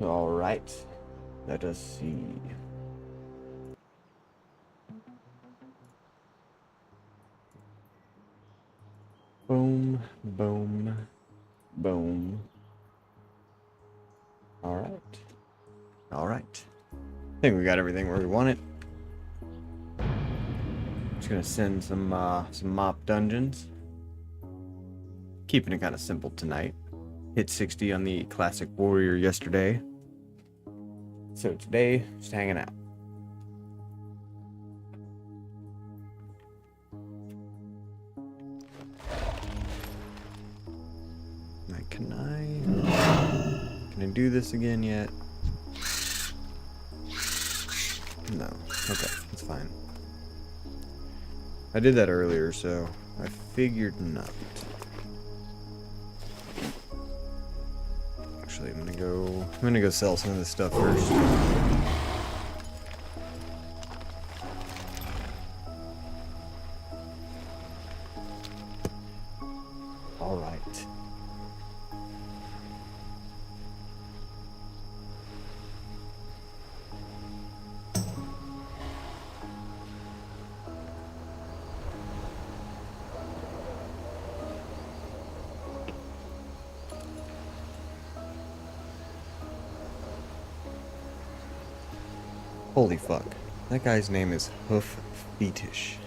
Alright, let us see. Boom, boom, boom. Alright. Alright. I think we got everything where we want it. Just gonna send some mop dungeons. Keeping it kind of simple tonight. Hit 60 on the classic warrior yesterday. So today, just hanging out. Like, can I do this again yet? No. Okay, that's fine. I did that earlier, so I figured not. Actually, I'm gonna go sell some of this stuff first. All right. Holy fuck. That guy's name is Hoof Fetish.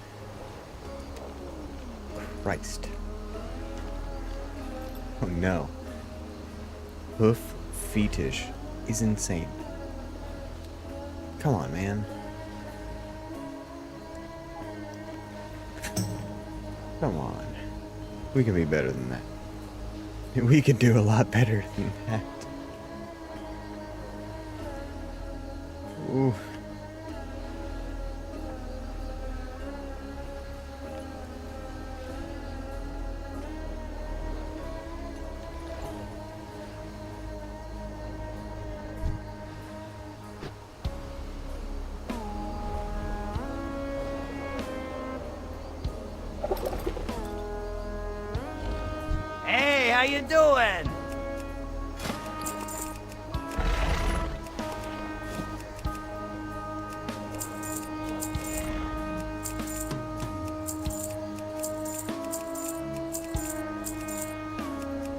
Christ. Oh no. Hoof Fetish is insane. Come on, man. Come on. We can be better than that. We could do a lot better than that. Ooh. Hey, how you doing?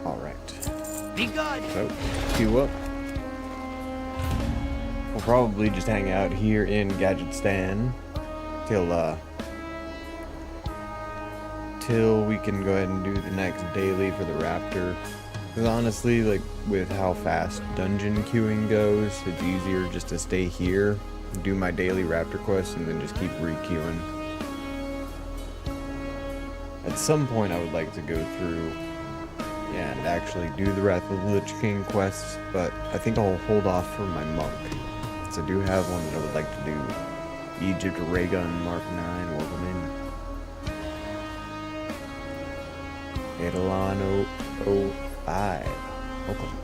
All right. Be good. So, queue up. We'll probably just hang out here in Gadgetstan till we can go ahead and do the next daily for the Raptor. Because honestly, like, with how fast dungeon queuing goes, it's easier just to stay here, do my daily Raptor quest, and then just keep re-queuing. At some point, I would like to go through and actually do the Wrath of the Lich King quests, but I think I'll hold off for my monk. So I do have one that I would like to do. Egypt Ray Gun Mark 9, welcome in. Edelano 05, welcome.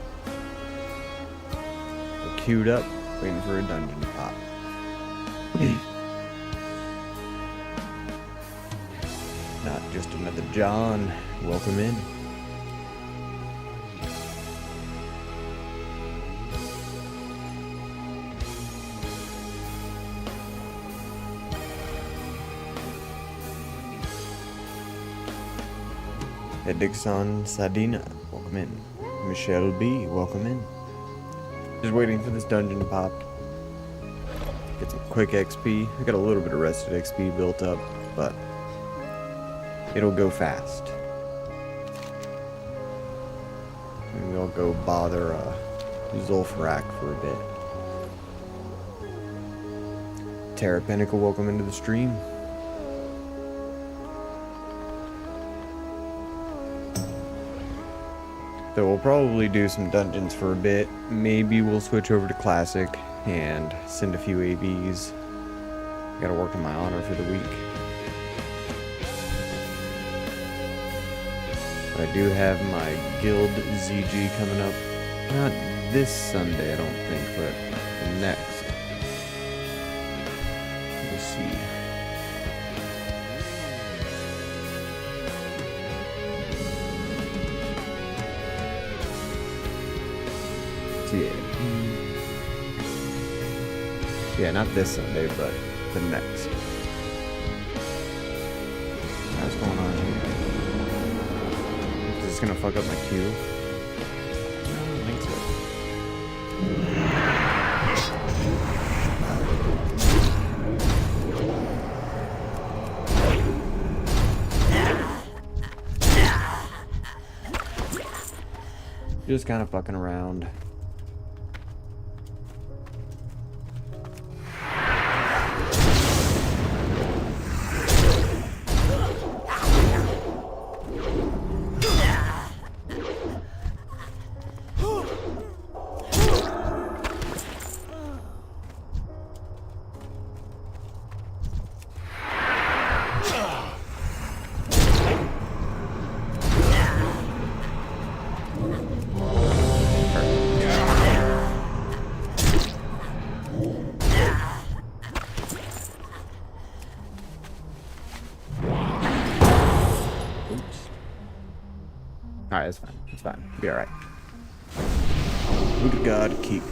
We're queued up, waiting for a dungeon to pop. Not just another John, welcome in. Edixon Sadina, welcome in. Michelle B, welcome in. Just waiting for this dungeon to pop. Get some quick XP. I got a little bit of rested XP built up, but it'll go fast. Maybe I'll go bother Zul'Farrak for a bit. Terra Pinnacle, welcome into the stream. So we'll probably do some dungeons for a bit. Maybe we'll switch over to Classic and send a few ABs. Gotta work on my honor for the week. But I do have my Guild ZG coming up. Not this Sunday, I don't think, but next. Let's see. Yeah. Yeah, not this Sunday, but the next. What's going on here? Is this gonna fuck up my queue? I don't think so. Just kind of fucking around. Alright, it's fine. It's fine. Be alright. Who to God keep?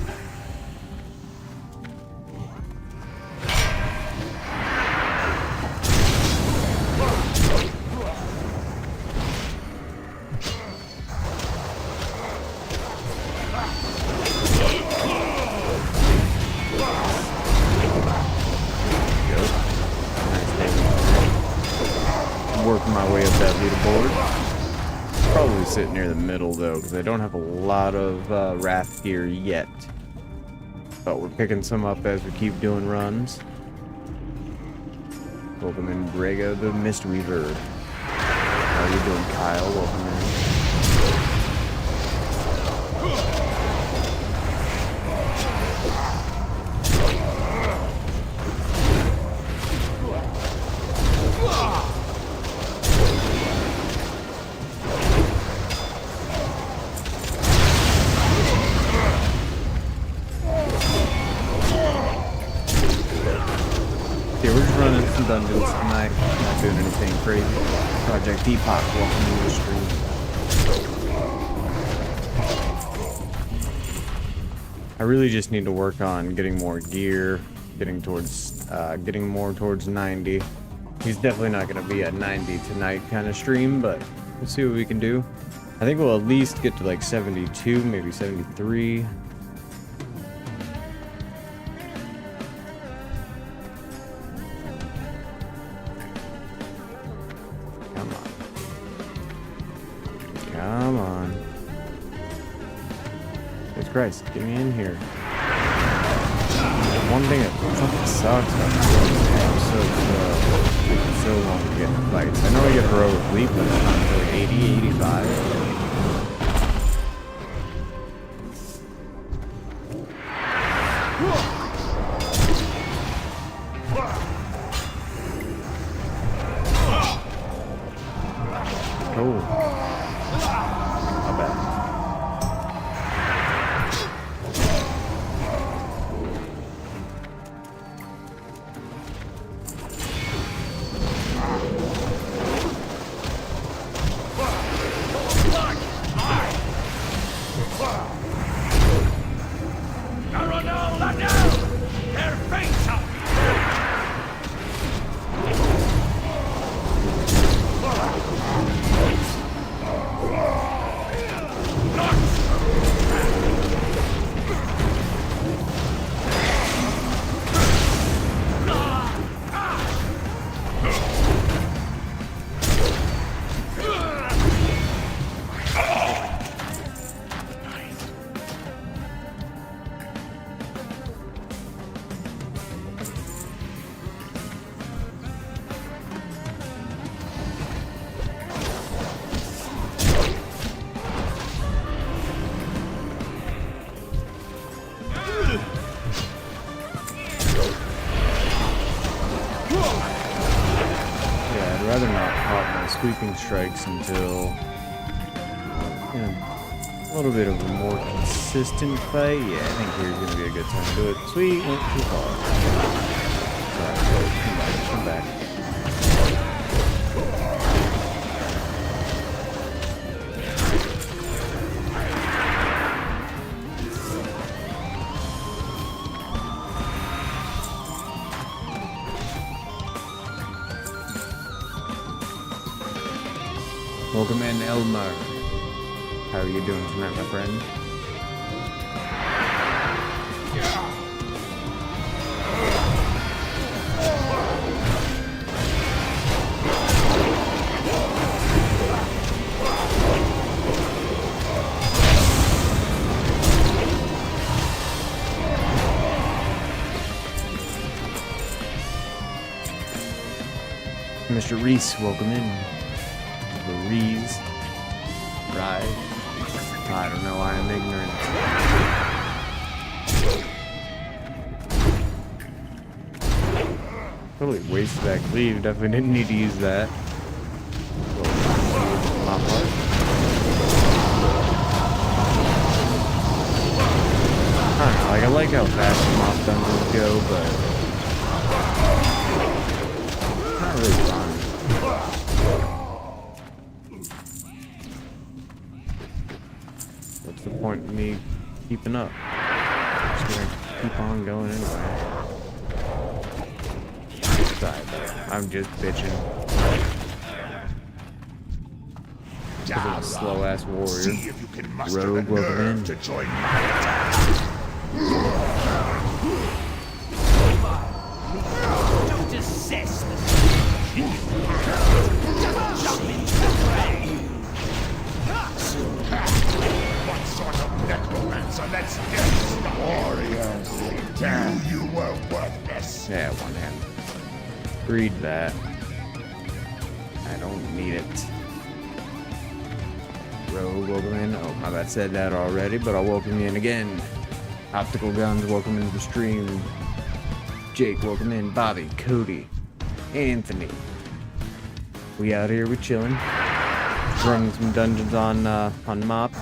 Working my way up that leaderboard. Probably sit near the middle though, because I don't have a lot of Wrath gear yet. But we're picking some up as we keep doing runs. Welcome in, Brega the Mistweaver. How are you doing, Kyle? Welcome in. Yeah, we're just running some dungeons tonight. Not doing anything crazy. Project Depop, welcome to the stream. I really just need to work on getting more gear, getting more towards 90. He's definitely not going to be at 90 tonight kind of stream, but we'll see what we can do. I think we'll at least get to like 72, maybe 73. Come on. Jesus Christ, get me in here. One thing that fucking sucks about this game is so long to get in fights. I know I get heroic leap, but it's not until like 80, 85. Oh. Not bad. I'd rather not pop my sweeping strikes until a little bit of a more consistent fight. Yeah, I think here's gonna be a good time to do it. Sweet, went too far. Sorry, come back. Welcome in, Elmer. How are you doing tonight, my friend? Mr. Reese, welcome in. The Reese. Right. I don't know why I'm ignorant. Totally wasted that cleave. Definitely didn't need to use that. My part. I don't know, like I like how fast the mob dungeons go, but not really fun. What's the point of me keeping up? I'm just gonna keep on going anyway. Sorry, I'm just bitching. Because I'm a slow ass warrior. Rogue, welcome in. To join my attack. Don't assess the just jump into the fray. What sort of necromancer lets death stop? Warriors, you were worthless. Yeah, one hand. Read that. I don't need it. Rogue, welcome in. Oh, my bad, said that already, but I'll welcome you in again. Optical Guns, welcome into the stream. Jake, welcome in. Bobby, Cody, Anthony. We out here, we chilling. Running some dungeons on Mop.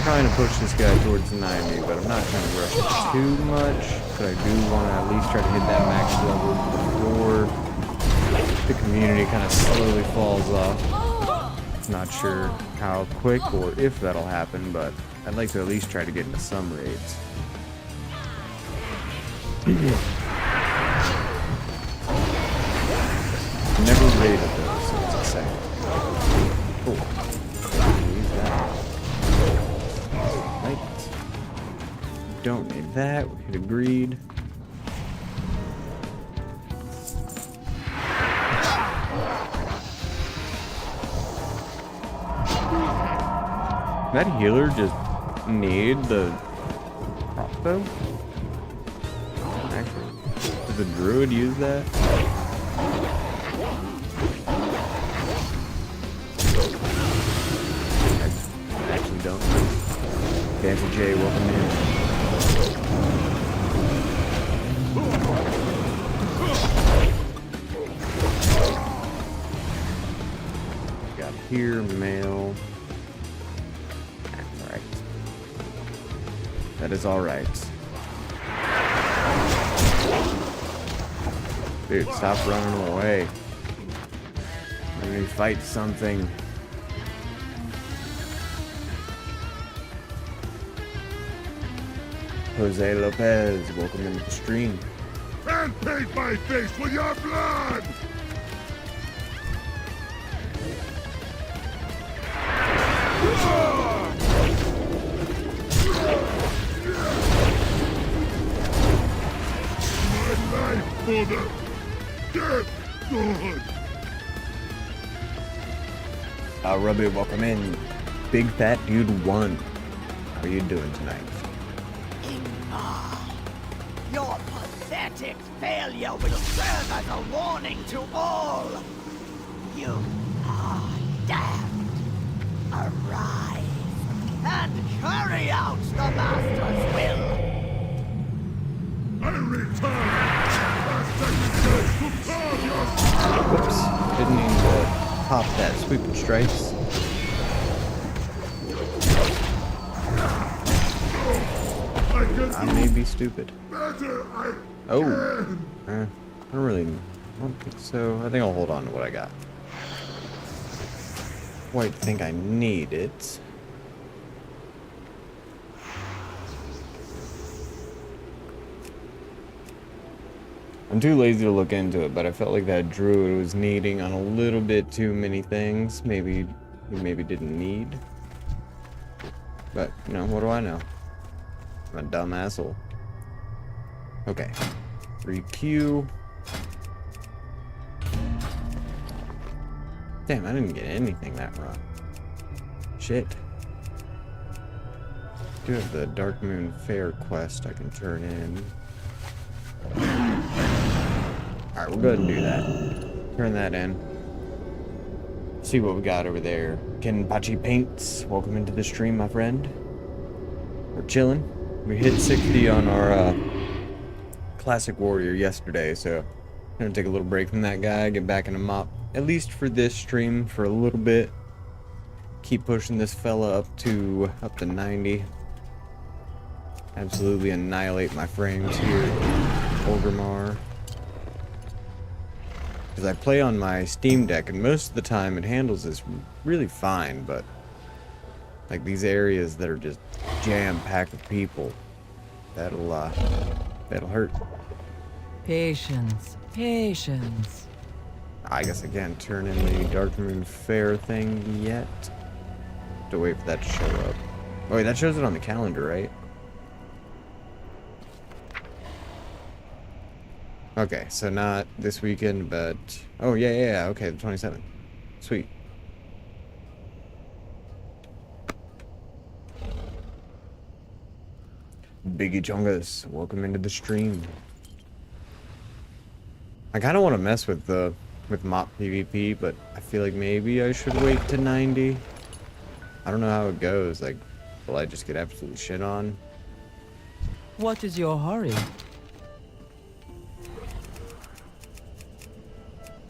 Trying to push this guy towards 90, but I'm not trying to rush it too much. But I do want to at least try to hit that max level before the community kind of slowly falls off. Not sure how quick or if that'll happen, but I'd like to at least try to get into some raids. Never raided those, so it's exciting. Cool. Use that. Right. Don't need that. We hit agreed. That healer just need the crossbow? Actually, does the druid use that? I actually don't know. Fancy J, welcome in. Got here, mail. That is alright. Dude, stop running away. Let me fight something. Jose Lopez, welcome into the stream. And paint my face with your blood! For the death god! Ruby, welcome in. Big Fat Dude 1. How are you doing tonight? Your pathetic failure will serve as a warning to all. You are damned. Arise and carry out the Master's will. I return! Whoops. Didn't mean to pop that sweeping strikes. I may be stupid. Oh. I don't think so. I think I'll hold on to what I got. Quite think I need it. I'm too lazy to look into it, but I felt like that druid was needing on a little bit too many things. Maybe he maybe didn't need. But, you know, what do I know? I'm a dumb asshole. Okay. 3Q. Damn, I didn't get anything that run. Shit. I do have the Dark Moon Fair quest I can turn in. Alright, we'll go ahead and do that. Turn that in. See what we got over there. Kenpachi Paints, welcome into the stream, my friend. We're chilling. We hit 60 on our Classic Warrior yesterday, so I'm gonna take a little break from that guy, get back into mop, at least for this stream, for a little bit. Keep pushing this fella up to 90. Absolutely annihilate my frames here, Orgrimmar. Because I play on my Steam Deck, and most of the time it handles this really fine, but like these areas that are just jam-packed with people, that'll hurt. Patience, patience. I guess I can't turn in the Dark Moon Fair thing yet. Have to wait for that to show up. Oh wait, that shows it on the calendar, right? Okay, so not this weekend, but... Oh, yeah, okay, the 27th. Sweet. Biggie Chungus, welcome into the stream. I kind of want to mess with mop PvP, but I feel like maybe I should wait to 90. I don't know how it goes, like, will I just get absolutely shit on? What is your hurry?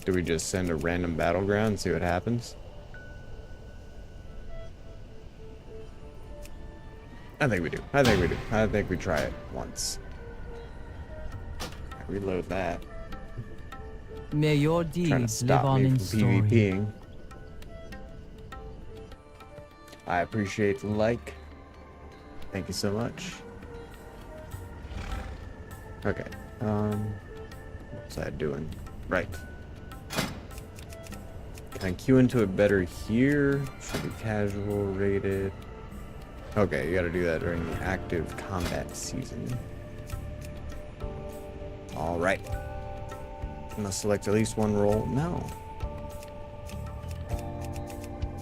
Do we just send a random battleground and see what happens? I think we do. I think we try it once. Reload that. May your Trying to deeds stop live on me in from story. PvPing. I appreciate the like. Thank you so much. Okay. What's that doing? Right. Can I queue into it better here? Should be casual rated. Okay, you gotta do that during the active combat season. Alright. Must select at least one role. No.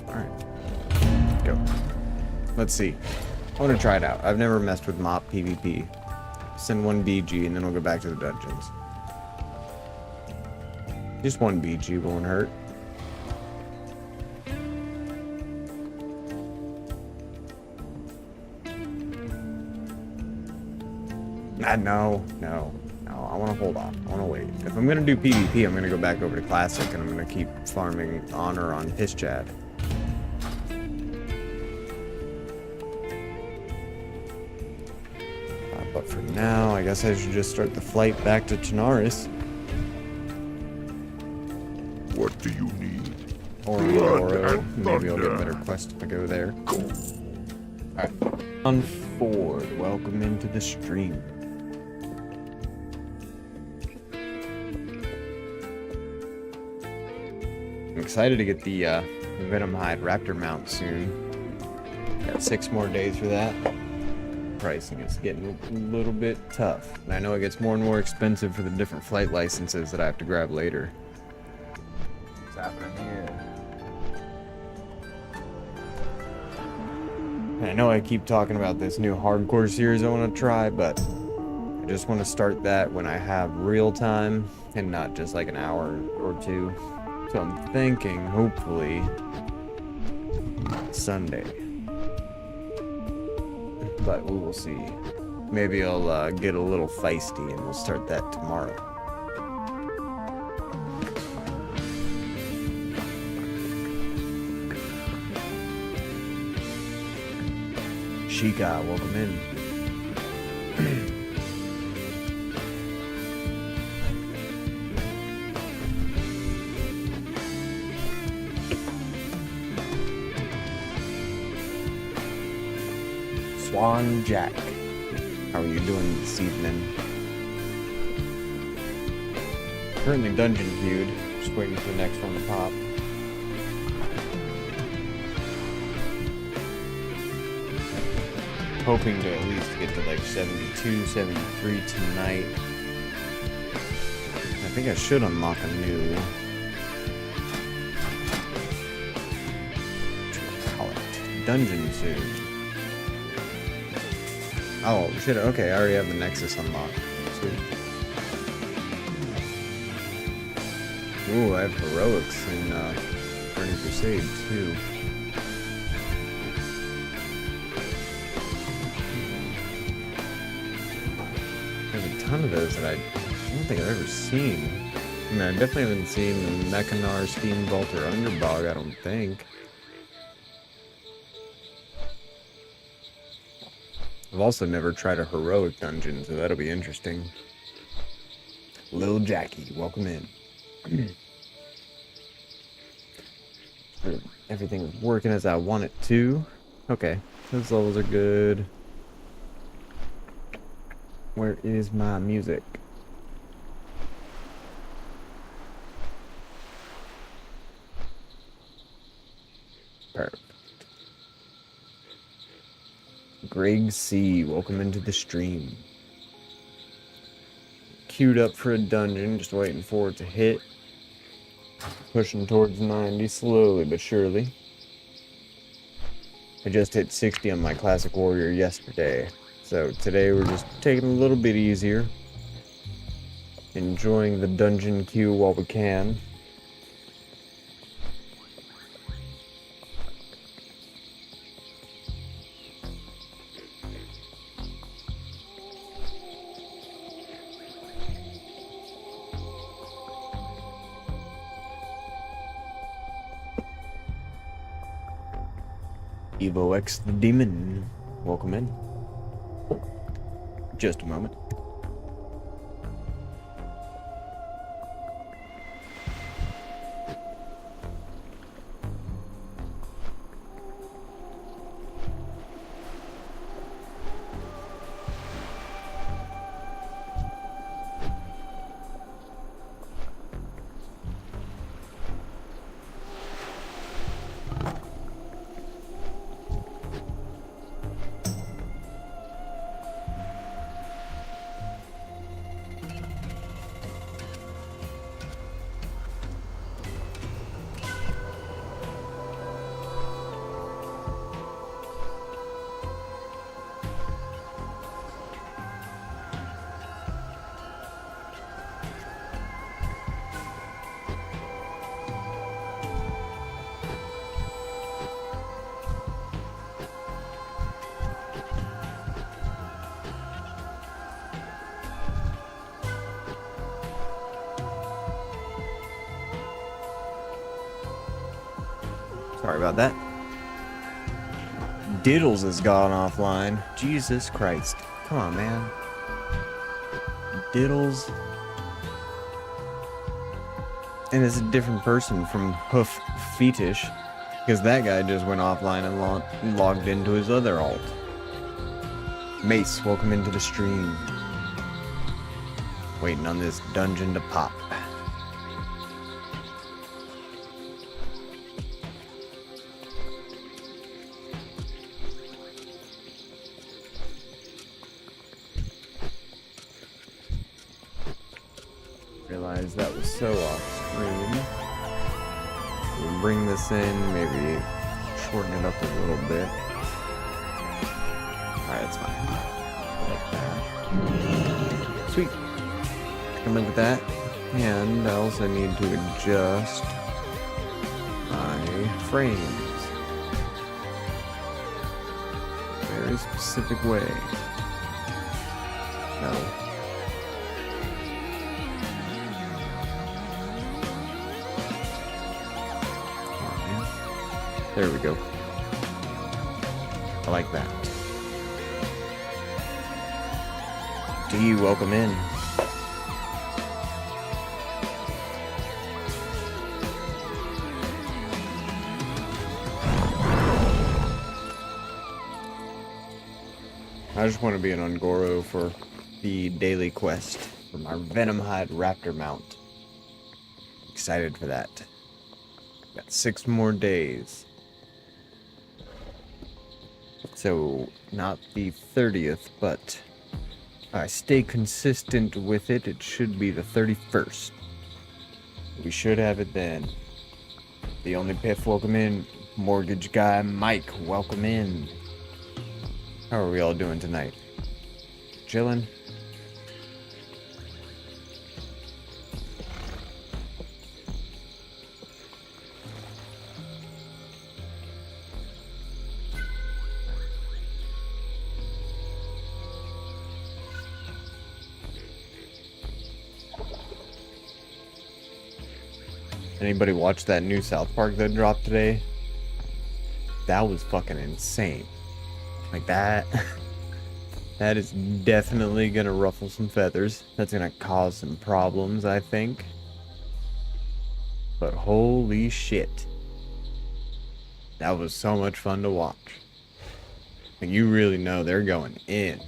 Alright. Go. Let's see. I want to try it out. I've never messed with mop PvP. Send one BG and then we'll go back to the dungeons. Just one BG won't hurt. No. I want to hold off. I want to wait. If I'm going to do PvP, I'm going to go back over to Classic and I'm going to keep farming honor on his chat. But for now, I guess I should just start the flight back to Chernarus. What do you need? Or Blood Oro. and Maybe I'll get thunder. better quests if I go there. Alright. On Ford, welcome into the stream. I'm excited to get the Venom Hide Raptor mount soon. Got 6 more days for that. Pricing is getting a little bit tough. And I know it gets more and more expensive for the different flight licenses that I have to grab later. What's happening here? And I know I keep talking about this new hardcore series I want to try, but I just want to start that when I have real time and not just like an hour or two. So I'm thinking, hopefully, Sunday. But we will see. Maybe I'll get a little feisty and we'll start that tomorrow. Sheikah, welcome in. Swan Jack, how are you doing this evening? Currently dungeon queued. Just waiting for the next one to pop. Hoping to at least get to like 72, 73 tonight. I think I should unlock a new... dungeon soon. Oh shit, okay, I already have the Nexus unlocked. Sweet. Ooh, I have heroics in Burning Crusade too. There's a ton of those that I don't think I've ever seen. I mean, I definitely haven't seen the Mechanar, Steam Vault, or Underbog, I don't think. I've also never tried a heroic dungeon, so that'll be interesting. Lil Jackie, welcome in. Everything's working as I want it to. Okay, those levels are good. Where is my music? Perfect. Greg C, welcome into the stream. Queued up for a dungeon, just waiting for it to hit. Pushing towards 90 slowly but surely. I just hit 60 on my Classic Warrior yesterday, so today we're just taking it a little bit easier. Enjoying the dungeon queue while we can. Evo X the Demon, welcome in. Just a moment. Sorry about that. Diddles has gone offline. Jesus Christ. Come on, man. Diddles. And it's a different person from Hoof Fetish, because that guy just went offline and logged into his other alt. Mace, welcome into the stream. Waiting on this dungeon to pop. Realized that was so off screen. We'll bring this in, maybe shorten it up a little bit. Alright, that's fine. Like that. Sweet. Come in with that. And I also need to adjust my frames. Very specific way. No. There we go. I like that. D, welcome in. I just want to be an Ungoro for the daily quest for my Venomhide Raptor mount. excited for that. Got 6 more days. So, not the 30th, but if I stay consistent with it, it should be the 31st. We should have it then. The only Piff, welcome in. Mortgage guy Mike, welcome in. How are we all doing tonight? Chilling? Anybody watch that new South Park that dropped today? That was fucking insane. Like that. That is definitely gonna ruffle some feathers. That's gonna cause some problems, I think. But holy shit. That was so much fun to watch. Like, you really know they're going in.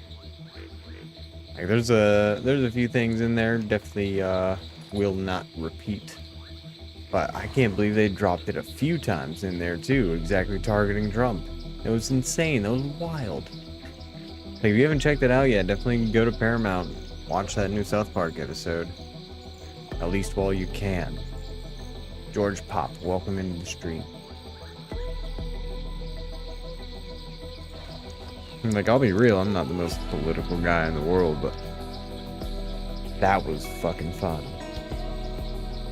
Like, there's a few things in there definitely will not repeat. But I can't believe they dropped it a few times in there too, exactly targeting Trump. It was insane. That was wild. Like, if you haven't checked it out yet, definitely go to Paramount, watch that new South Park episode. At least while you can. George Pop, welcome into the stream. Like, I'll be real, I'm not the most political guy in the world, but that was fucking fun.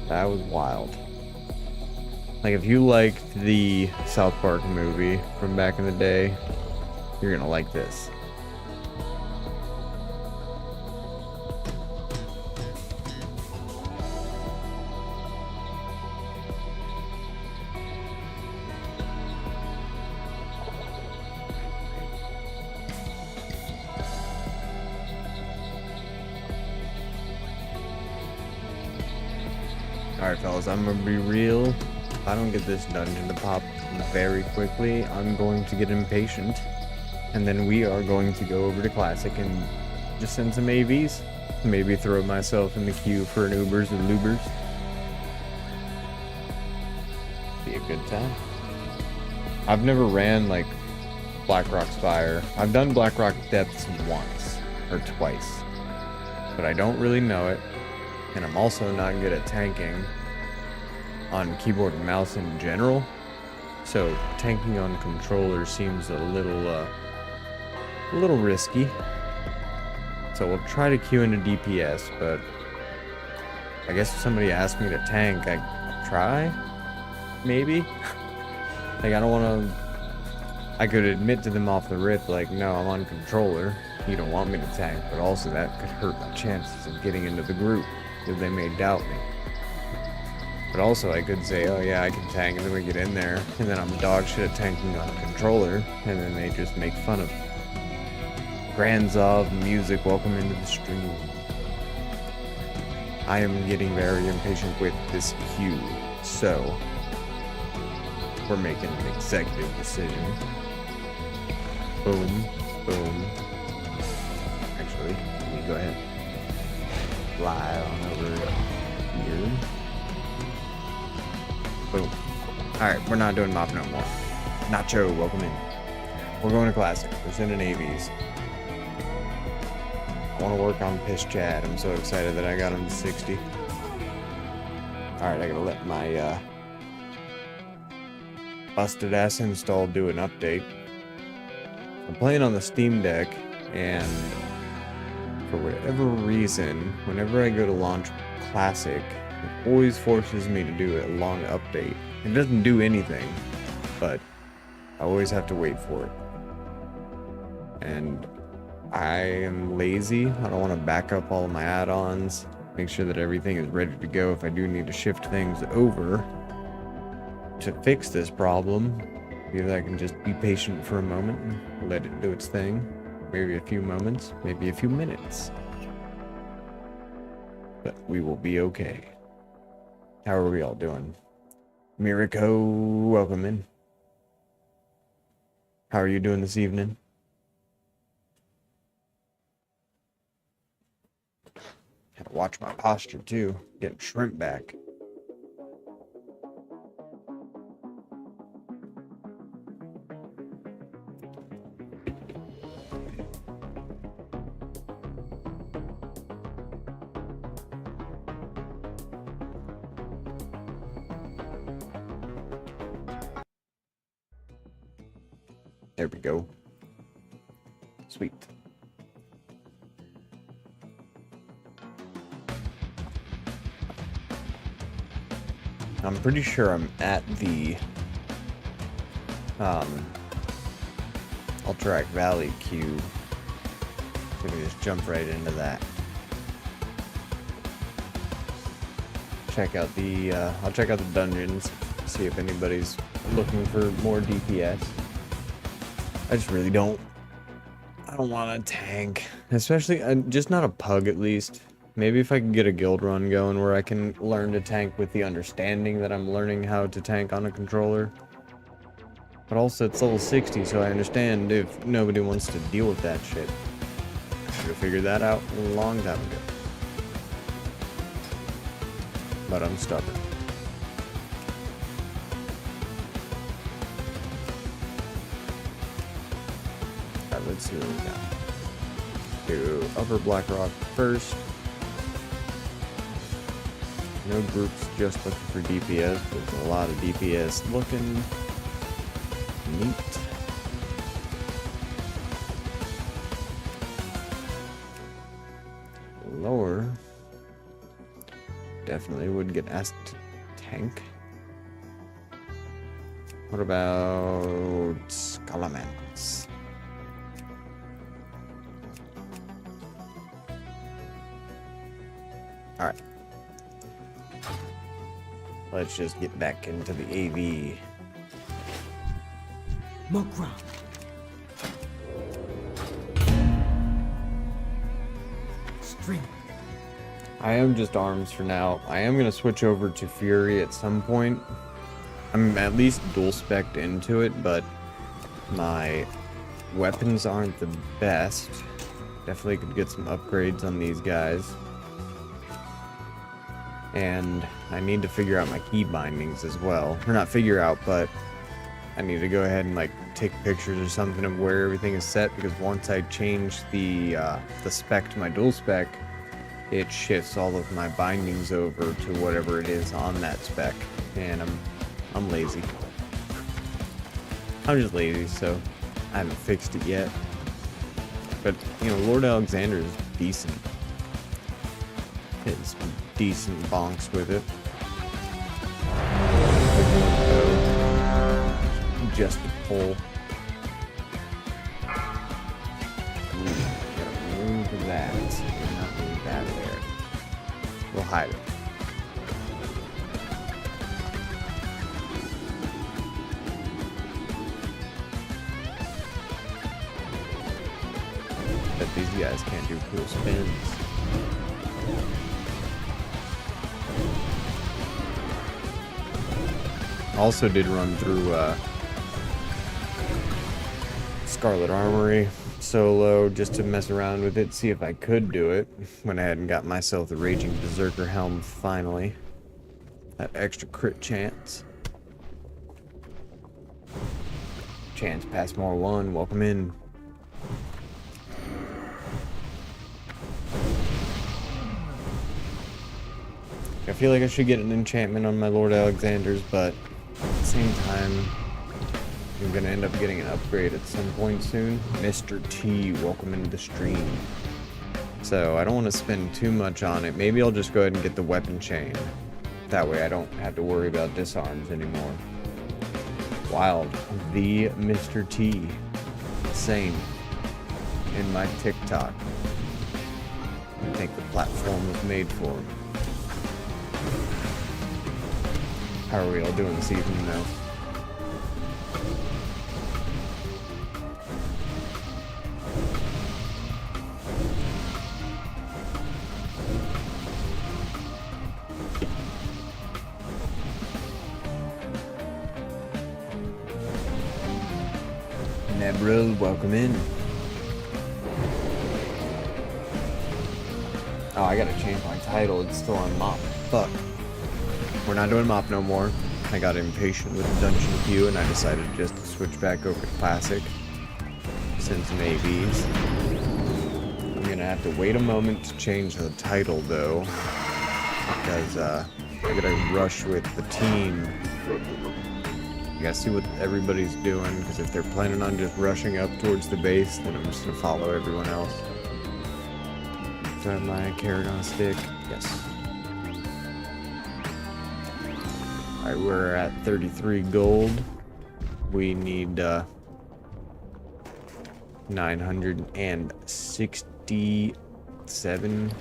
That was wild. Like, if you liked the South Park movie from back in the day, you're gonna like this. Alright, fellas, I'm gonna be real. If I don't get this dungeon to pop very quickly, I'm going to get impatient. And then we are going to go over to Classic and just send some AVs. Maybe throw myself in the queue for an Ubers and Lubers. Be a good time. I've never ran, like, Blackrock's Fire. I've done Blackrock Depths once or twice. But I don't really know it. And I'm also not good at tanking on keyboard and mouse in general. So tanking on controller seems a little risky. So we'll try to queue into DPS, but I guess if somebody asked me to tank, I'd try? Maybe? Like, I don't want to... I could admit to them off the rip, like, no, I'm on controller. You don't want me to tank, but also that could hurt my chances of getting into the group, if they may doubt me. But also I could say, oh yeah, I can tank, and then we get in there, and then I'm dog shit at tanking on a controller, and then they just make fun of me. Granzov Music, welcome into the stream. I am getting very impatient with this queue, so we're making an executive decision. Boom, boom. Actually, let me go ahead. Fly on over here. Boom. Alright, we're not doing mop no more. Nacho, welcome in. We're going to Classic. We're sending AVs. I want to work on Piss Chad. I'm so excited that I got him to 60. Alright, I gotta let my busted ass install do an update. I'm playing on the Steam Deck, and for whatever reason, whenever I go to launch Classic, it always forces me to do a long update. It doesn't do anything, but I always have to wait for it. And I am lazy. I don't want to back up all of my add-ons, make sure that everything is ready to go if I do need to shift things over to fix this problem. Maybe I can just be patient for a moment and let it do its thing. Maybe a few moments, maybe a few minutes. But we will be okay. How are we all doing? Miriko, welcome in. How are you doing this evening? Gotta watch my posture too. Getting shrimp back. There we go. Sweet. I'm pretty sure I'm at the Alterac Valley queue. So we just jump right into that. Check out the I'll check out the dungeons, see if anybody's looking for more DPS. I just really don't. I don't want a tank, especially just not a pug at least. Maybe if I can get a guild run going where I can learn to tank with the understanding that I'm learning how to tank on a controller. But also it's level 60, so I understand if nobody wants to deal with that shit. I should have figured that out a long time ago. But I'm stubborn. Alright, let's see what we got. Do Upper Blackrock first. No groups just looking for DPS, but there's a lot of DPS looking. Neat. Lower. Definitely would get asked to tank. What about Scalamans? Alright. Let's just get back into the AV. More ground. Strength. I am just arms for now. I am going to switch over to Fury at some point. I'm at least dual spec'd into it, but my weapons aren't the best. Definitely could get some upgrades on these guys. And I need to figure out my key bindings as well. Or not figure out, but I need to go ahead and like take pictures or something of where everything is set, because once I change the spec to my dual spec, it shifts all of my bindings over to whatever it is on that spec. And I'm lazy. I'm just lazy, so I haven't fixed it yet. But you know, Lord Alexander is decent. It's decent bonks with it. Just a pull. Gotta move that. Not move that there. We'll hide it. Bet these guys can't do cool spins. Also did run through Scarlet Armory solo just to mess around with it, see if I could do it. Went ahead and got myself the Raging Berserker helm finally. That extra crit chance. Chance Passmore 1, welcome in. I feel like I should get an enchantment on my Lord Alexander's, but at the same time, I'm gonna end up getting an upgrade at some point soon. Mr. T, welcome into the stream. So I don't want to spend too much on it. Maybe I'll just go ahead and get the weapon chain. That way I don't have to worry about disarms anymore. Wild. The Mr. T. Same. In my TikTok. I think the platform was made for him. How are we all doing this evening now? Nebril, welcome in. Oh, I gotta change my title. It's still on Mop. Fuck. We're not doing Mop no more. I got impatient with the dungeon queue and I decided just to switch back over to Classic. Since maybes. I'm gonna have to wait a moment to change the title though. Because I gotta rush with the team I gotta see what everybody's doing, because if they're planning on just rushing up towards the base, then I'm just gonna follow everyone else. Do I have my carrot on a stick? Yes. Alright, we're at 33 gold. We need 967.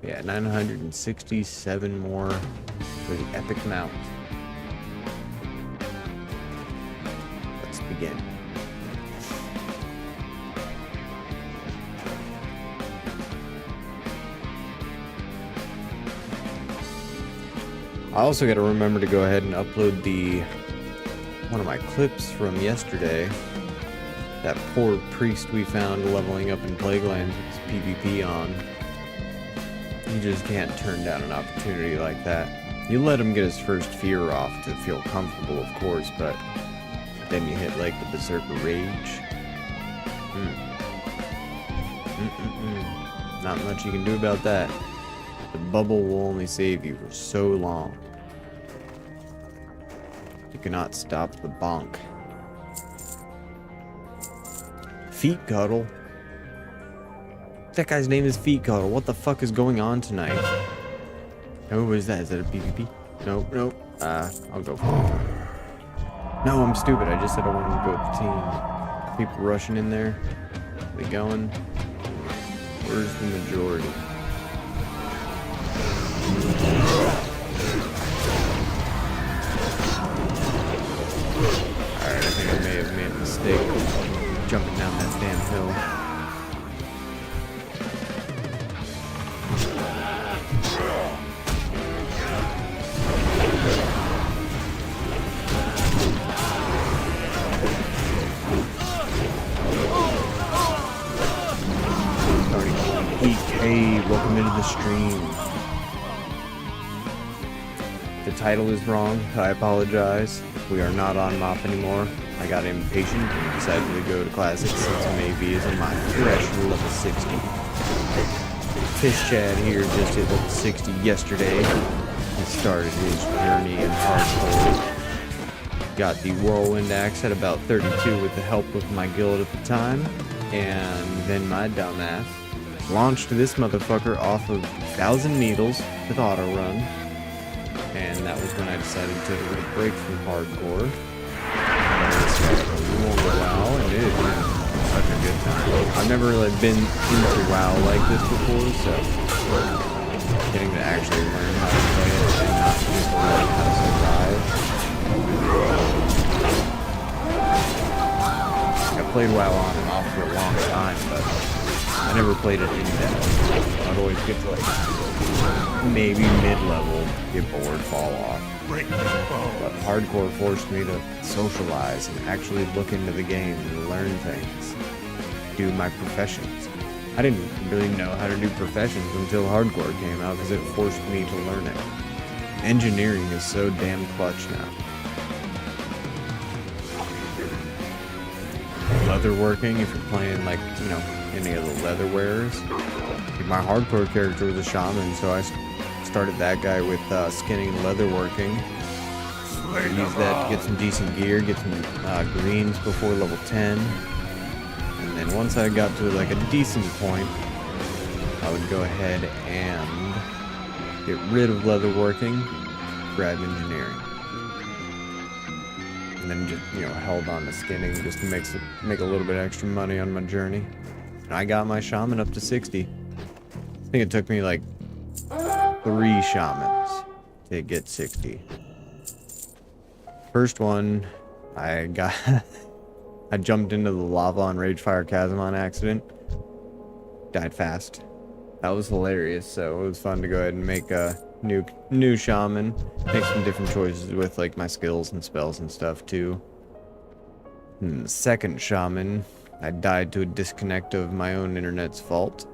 Yeah, 967 more for the epic mount. Let's begin. I also got to remember to go ahead and upload one of my clips from yesterday. That poor priest we found leveling up in Plaguelands with his PvP on. You just can't turn down an opportunity like that. You let him get his first fear off to feel comfortable, of course, but then you hit like the Berserker Rage. Not much you can do about that. The bubble will only save you for so long. You cannot stop the bonk. Feet Cuddle? That guy's name is Feet Cuddle. What the fuck is going on tonight? Oh, what is that? Is that a PvP? Nope, nope. I'll go for it. No, I'm stupid. I just said I wanted to go with the team. People rushing in there. Are they going? Where's the majority? Alright, I think I may have made a mistake jumping down that damn hill. Hey, welcome into the stream. The title is wrong. I apologize. We are not on MOP anymore. I got impatient and decided to go to Classics since maybe is in my fresh level 60. Fish Chad here just hit level 60 yesterday. He started his journey in hardcore. Got the Whirlwind Axe at about 32 with the help of my guild at the time. And then my dumbass launched this motherfucker off of 1,000 needles with auto run, and that was when I decided to take a little break from hardcore. WoW, and it is such a good time. I've never really been into WoW like this before, so getting to actually learn how to play it and not just learn how to survive. I played WoW on and off for a long time, but I never played it in depth. I'd always get to like maybe mid-level, get bored, fall off. But hardcore forced me to socialize and actually look into the game and learn things. Do my professions. I didn't really know how to do professions until hardcore came out because it forced me to learn it. Engineering is so damn clutch now. Leatherworking, if you're playing like, you know, any of the leatherwares. My hardcore character was a shaman, so I started that guy with skinning and leatherworking. Use that to get some decent gear, get some greens before level 10. And then once I got to like a decent point, I would go ahead and get rid of leatherworking, grab engineering. And then just, you know, held on to skinning just to make a little bit extra money on my journey. And I got my shaman up to 60. I think it took me like 3 shamans to get 60. First one, I jumped into the lava on Ragefire Chasm on accident. Died fast. That was hilarious, so it was fun to go ahead and make a new shaman. Make some different choices with like my skills and spells and stuff too. And the second shaman, I died to a disconnect of my own internet's fault.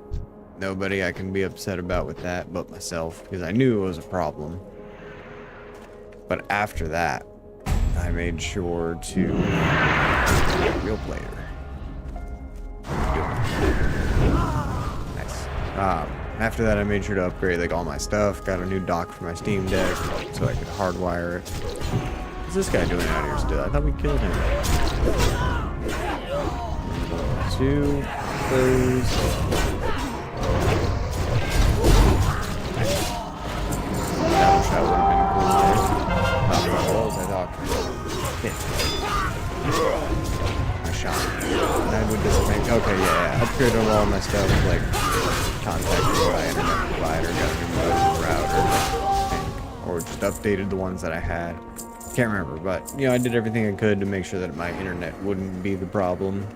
Nobody I can be upset about with that but myself, because I knew it was a problem. But after that, I made sure to real player. Nice. After that, I made sure to upgrade like all my stuff. Got a new dock for my Steam Deck so I could hardwire it. this guy doing out here still? I thought we killed him. 2, those. That would have been cool there. Not the walls, I thought. I shot. I would just make. Okay, yeah. Upgraded all my stuff, like contacted my internet provider, got a new modem router, or just updated the ones that I had. Can't remember, but you know, I did everything I could to make sure that my internet wouldn't be the problem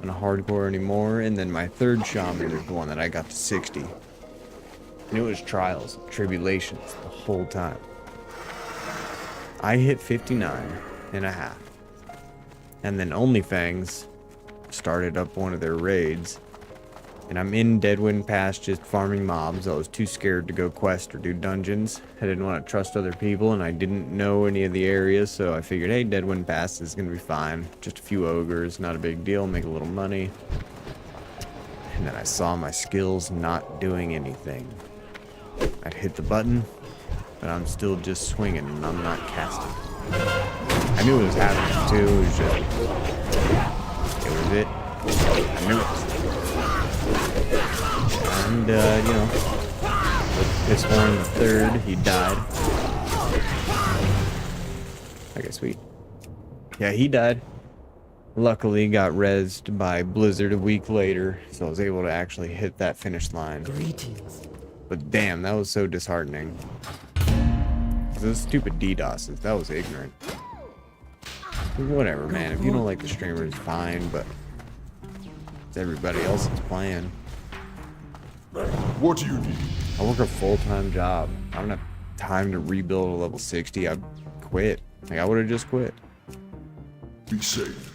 on a hardcore anymore. And then my third shaman is the one that I got to 60. And it was trials, tribulations the whole time. I hit 59.5. And then OnlyFangs started up one of their raids. And I'm in Deadwind Pass just farming mobs. I was too scared to go quest or do dungeons. I didn't want to trust other people, and I didn't know any of the areas, so I figured, hey, Deadwind Pass is going to be fine. Just a few ogres, not a big deal, make a little money. And then I saw my skills not doing anything. I'd hit the button, but I'm still just swinging, and I'm not casting. I knew it was happening, too. It was just... It was it. I knew it. And, you know, with Pisshorn the third, he died. Okay, sweet. Yeah, he died. Luckily, got rezzed by Blizzard a week later, so I was able to actually hit that finish line. Greetings. But damn, that was so disheartening. Those stupid DDoSes, that was ignorant. Whatever, man. If you don't like the streamer, it's fine, but it's everybody else that's playing. What do you need? I work a full-time job. I don't have time to rebuild a level 60. I quit. Like, I would have just quit. Be safe.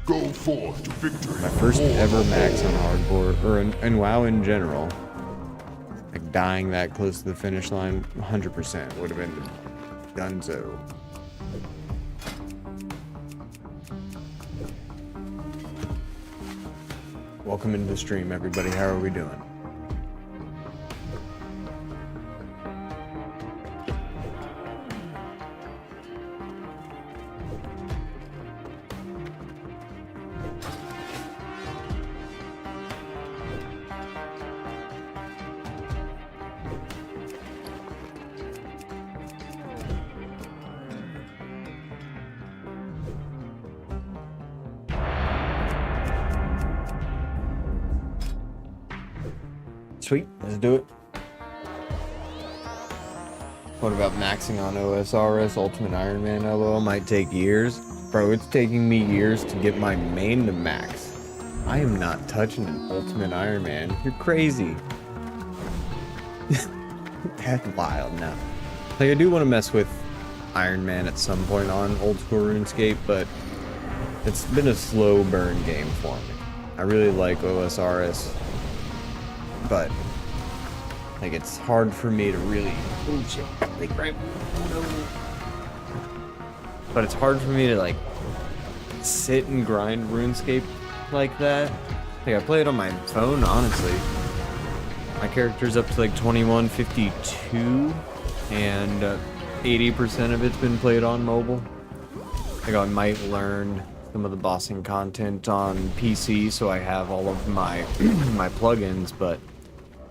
Go forth to victory. My first ever max on hardcore, or in WoW in general, like dying that close to the finish line, 100% would have been donezo. Welcome into the stream, everybody. How are we doing? Sweet, let's do it. What about maxing on OSRS, Ultimate Iron Man LOL? Might take years. Bro, it's taking me years to get my main to max. I am not touching an Ultimate Iron Man. You're crazy. That's wild now. Like, I do want to mess with Iron Man at some point on old school RuneScape, but it's been a slow burn game for me. I really like OSRS. But like, it's hard for me to really. Oh shit! Like, right. No. But it's hard for me to like sit and grind RuneScape like that. Like, I play it on my phone, honestly. My character's up to like 2152, and 80% of it's been played on mobile. Like, I might learn some of the bossing content on PC, so I have all of my my plugins, but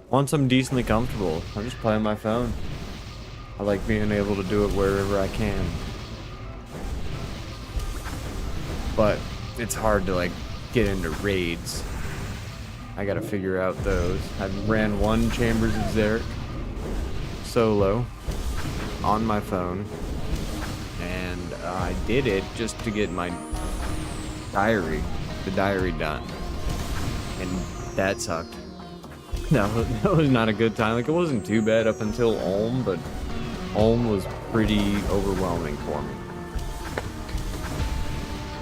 once I'm decently comfortable, I just play on my phone. I like being able to do it wherever I can. But it's hard to like get into raids. I gotta figure out those. I ran one Chambers of Xeric solo on my phone, and I did it just to get my the diary done, and that sucked. No, that was not a good time. Like, it wasn't too bad up until Ulm, but Ulm was pretty overwhelming for me.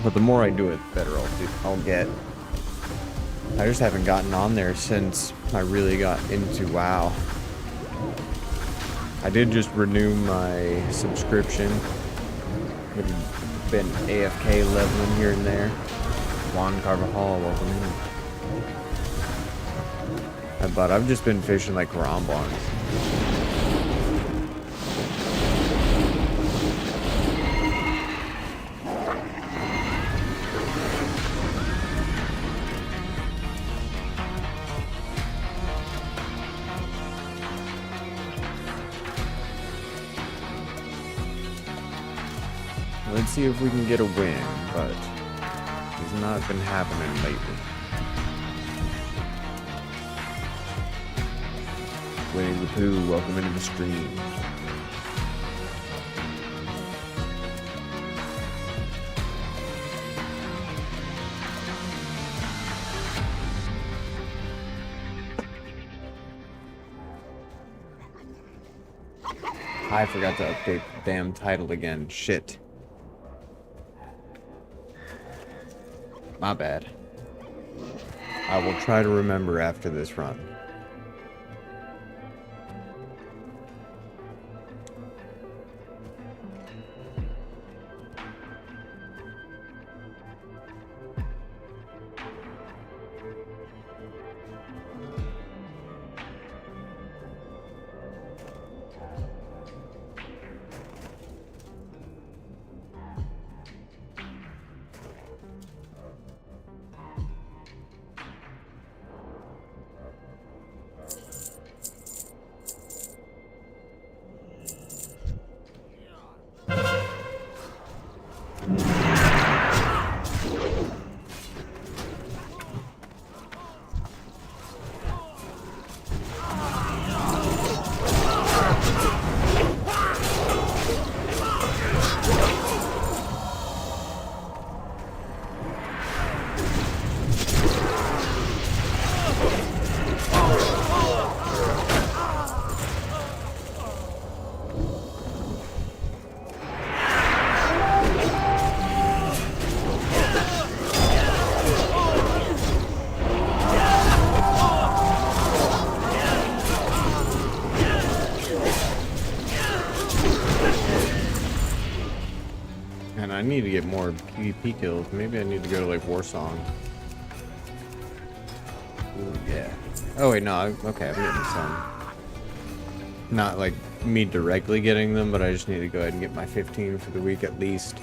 But the more I do it, the better I'll get. I just haven't gotten on there since I really got into WoW. I did just renew my subscription. I've been AFK leveling here and there. Juan Carvajal, welcome in. But I've just been fishing like Rambons. Let's see if we can get a win, but it's not been happening lately. Winnie the Pooh, welcome into the stream. I forgot to update the damn title again. Shit. My bad. I will try to remember after this run. I need to get more PvP kills. Maybe I need to go to like Warsong. Ooh, yeah. Oh wait, no. Okay, I'm getting some. Not like me directly getting them, but I just need to go ahead and get my 15 for the week at least.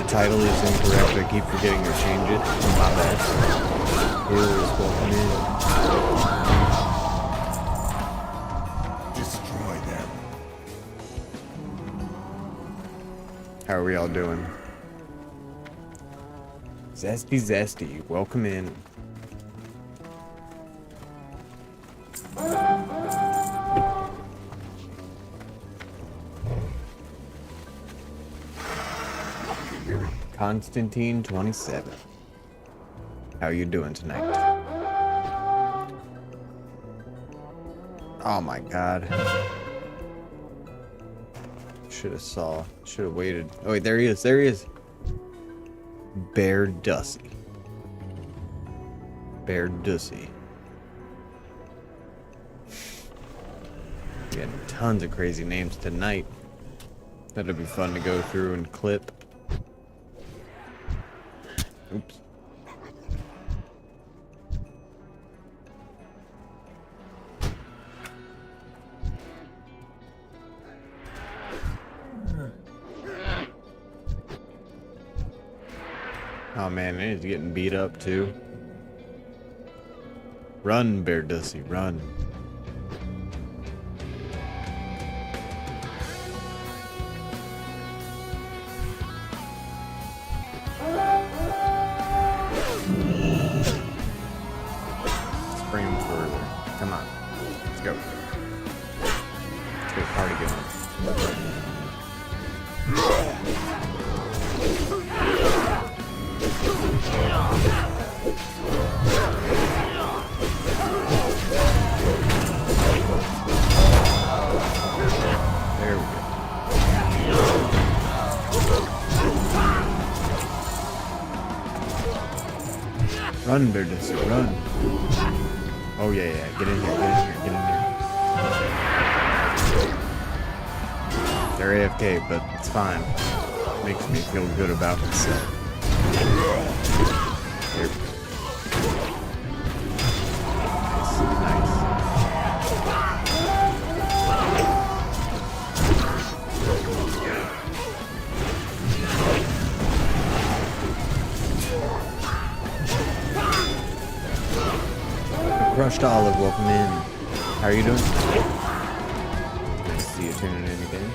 Title is incorrect. I keep forgetting to change it. My bad. Heroes, welcome in. Destroy them. How are we all doing? Zesty, welcome in. Constantine 27. How you doing tonight? Oh my god. Should have waited. Oh wait, there he is. Bear Dussy. Getting tons of crazy names tonight. That'll be fun to go through and clip. Oops. Oh man, he's getting beat up too. Run, Bear Dussy, run. Bring him further. Come on. Let's go. Let's get a party going. Run, Verdes, run. Oh yeah, yeah, get in here, get in here, get in here. They're AFK, but it's fine. Makes me feel good about myself. Here. Nice, nice. Crushed Olive, welcome in. How are you doing? Nice to see you tuning in again.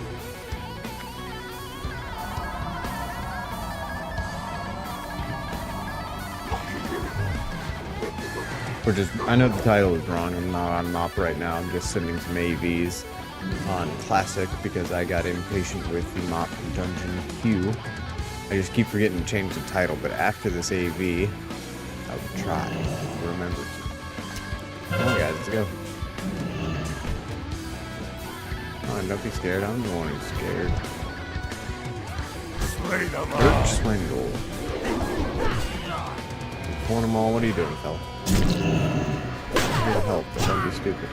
I know the title is wrong. I'm not on MOP right now. I'm just sending some AVs on Classic because I got impatient with the MOP dungeon queue. I just keep forgetting to change the title, but after this AV, I will try to remember. Come on, guys, let's go. Come on, don't be scared. I'm the one who's scared. Slay them all. Birch Swingle. Corn them all. What are you doing, fella? Here to help. Don't be stupid.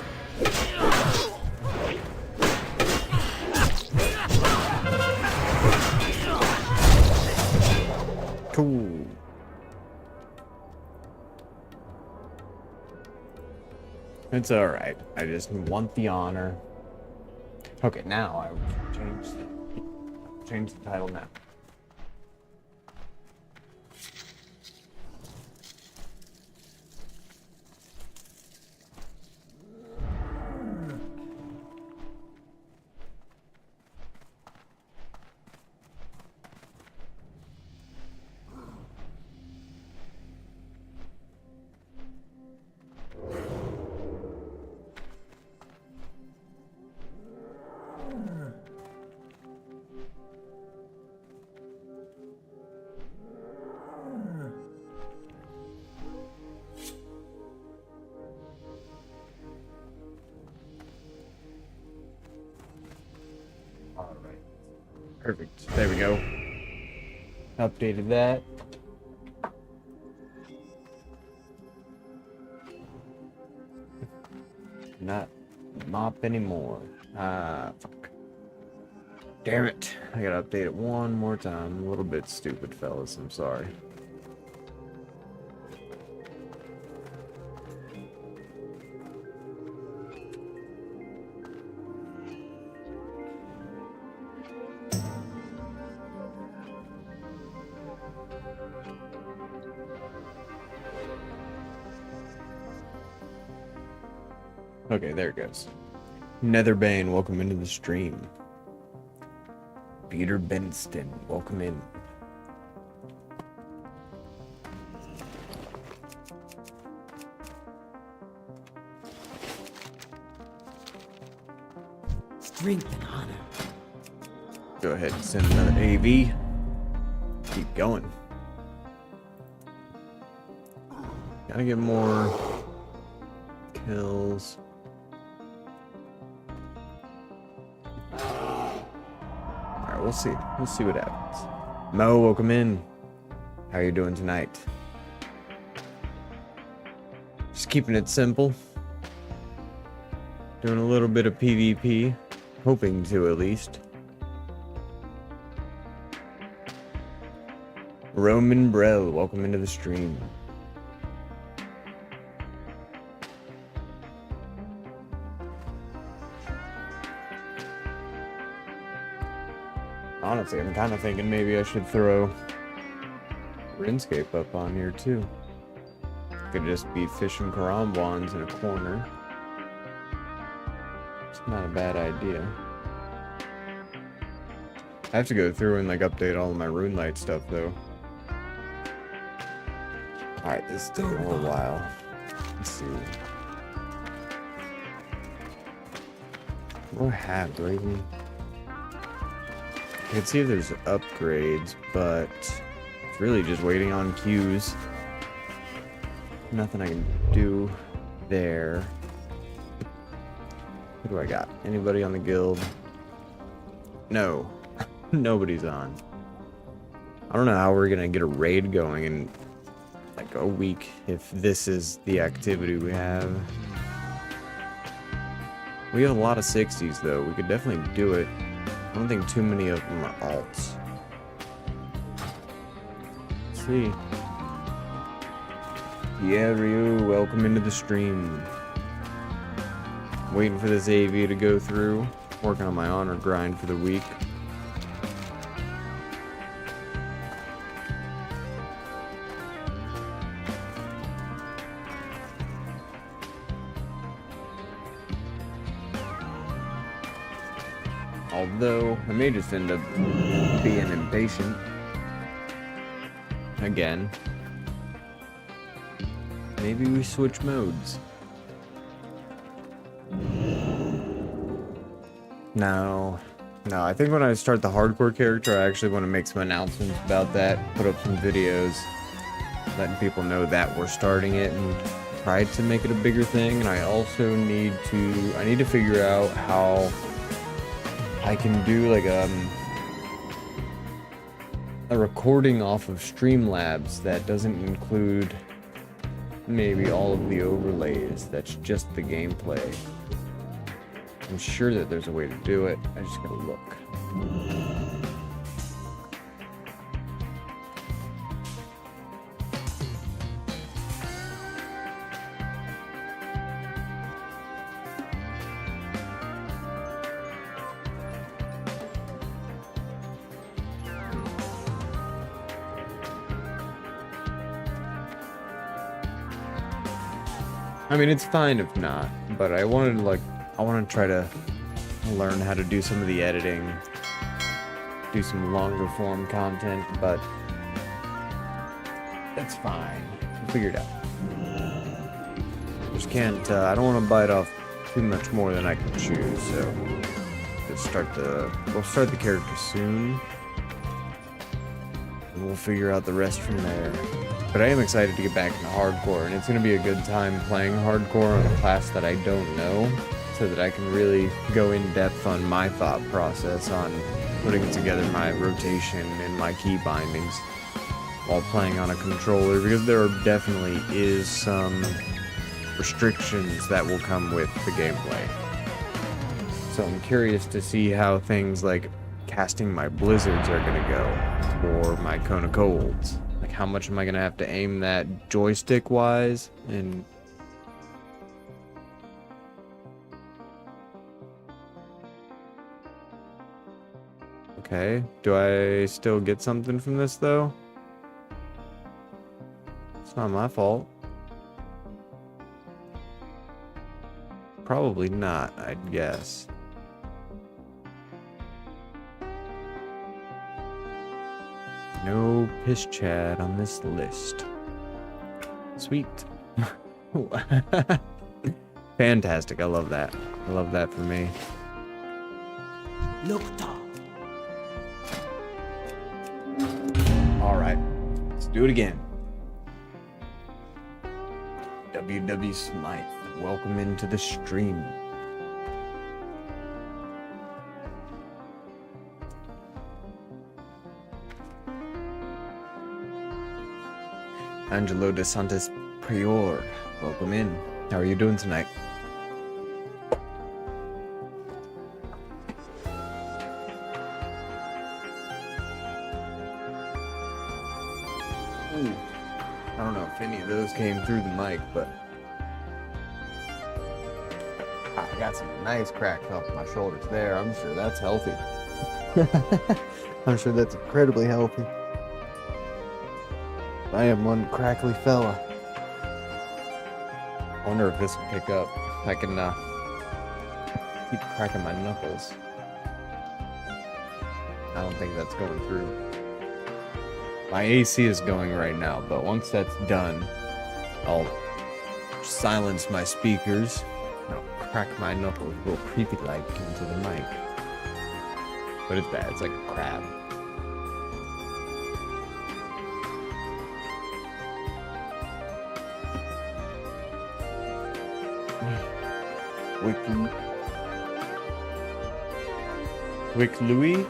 Cool. It's alright. I just want the honor. Okay, now I will change the title now. Perfect. There we go. Updated that. Not MOP anymore. Ah, fuck. Damn it. I gotta update it one more time. A little bit stupid, fellas. I'm sorry. Okay, there it goes. Netherbane, welcome into the stream. Peter Benston, welcome in. Strength and honor. Go ahead and send another AV. Keep going. Gotta get more kills. Alright, we'll see. We'll see what happens. Mo, welcome in. How are you doing tonight? Just keeping it simple. Doing a little bit of PvP. Hoping to, at least. Roman Brell, welcome into the stream. Honestly, I'm kind of thinking maybe I should throw RuneScape up on here too. Could just be fishing Karambwans in a corner. It's not a bad idea. I have to go through and like update all of my RuneLite stuff though. Alright, this is taking a little while. Let's see. What do I have? Do I even... I can see if there's upgrades, but it's really just waiting on queues. Nothing I can do there. What do I got? Anybody on the guild? No. Nobody's on. I don't know how we're gonna get a raid going in like like a week if this is the activity we have. We have a lot of 60s though. We could definitely do it. I don't think too many of them are alts. Let's see. Yeah, Ryu, welcome into the stream. Waiting for this AV to go through. Working on my honor grind for the week. Although, I may just end up being impatient. Again. Maybe we switch modes. No, I think when I start the hardcore character, I actually want to make some announcements about that, put up some videos, letting people know that we're starting it and try to make it a bigger thing. And I also need to figure out how I can do like a recording off of Streamlabs that doesn't include maybe all of the overlays, that's just the gameplay. I'm sure that there's a way to do it. I just gotta look. I mean, it's fine if not, but I want to try to learn how to do some of the editing, do some longer form content, but that's fine. We'll figure it out. Just can't, I don't want to bite off too much more than I can chew, so we'll start the character soon, and we'll figure out the rest from there. But I am excited to get back into hardcore, and it's going to be a good time playing hardcore on a class that I don't know, so that I can really go in depth on my thought process on putting together my rotation and my key bindings while playing on a controller, because there definitely is some restrictions that will come with the gameplay. So I'm curious to see how things like casting my blizzards are going to go, or my cone of colds. Like, how much am I going to have to aim that joystick-wise? And okay, do I still get something from this, though? It's not my fault. Probably not, I'd guess. No piss Chad on this list. Sweet. Fantastic, I love that. I love that for me. Looked up. Alright, let's do it again. WW Smythe, welcome into the stream. Angelo de Santos Prior, welcome in. How are you doing tonight? Ooh, I don't know if any of those came through the mic, but I got some nice cracks off my shoulders there. I'm sure that's healthy. I'm sure that's incredibly healthy. I am one crackly fella. I wonder if this will pick up. I can keep cracking my knuckles. I don't think that's going through. My AC is going right now, but once that's done, I'll silence my speakers. And I'll crack my knuckles real creepy-like into the mic. But it's bad. It's like a crab. Wick Louis,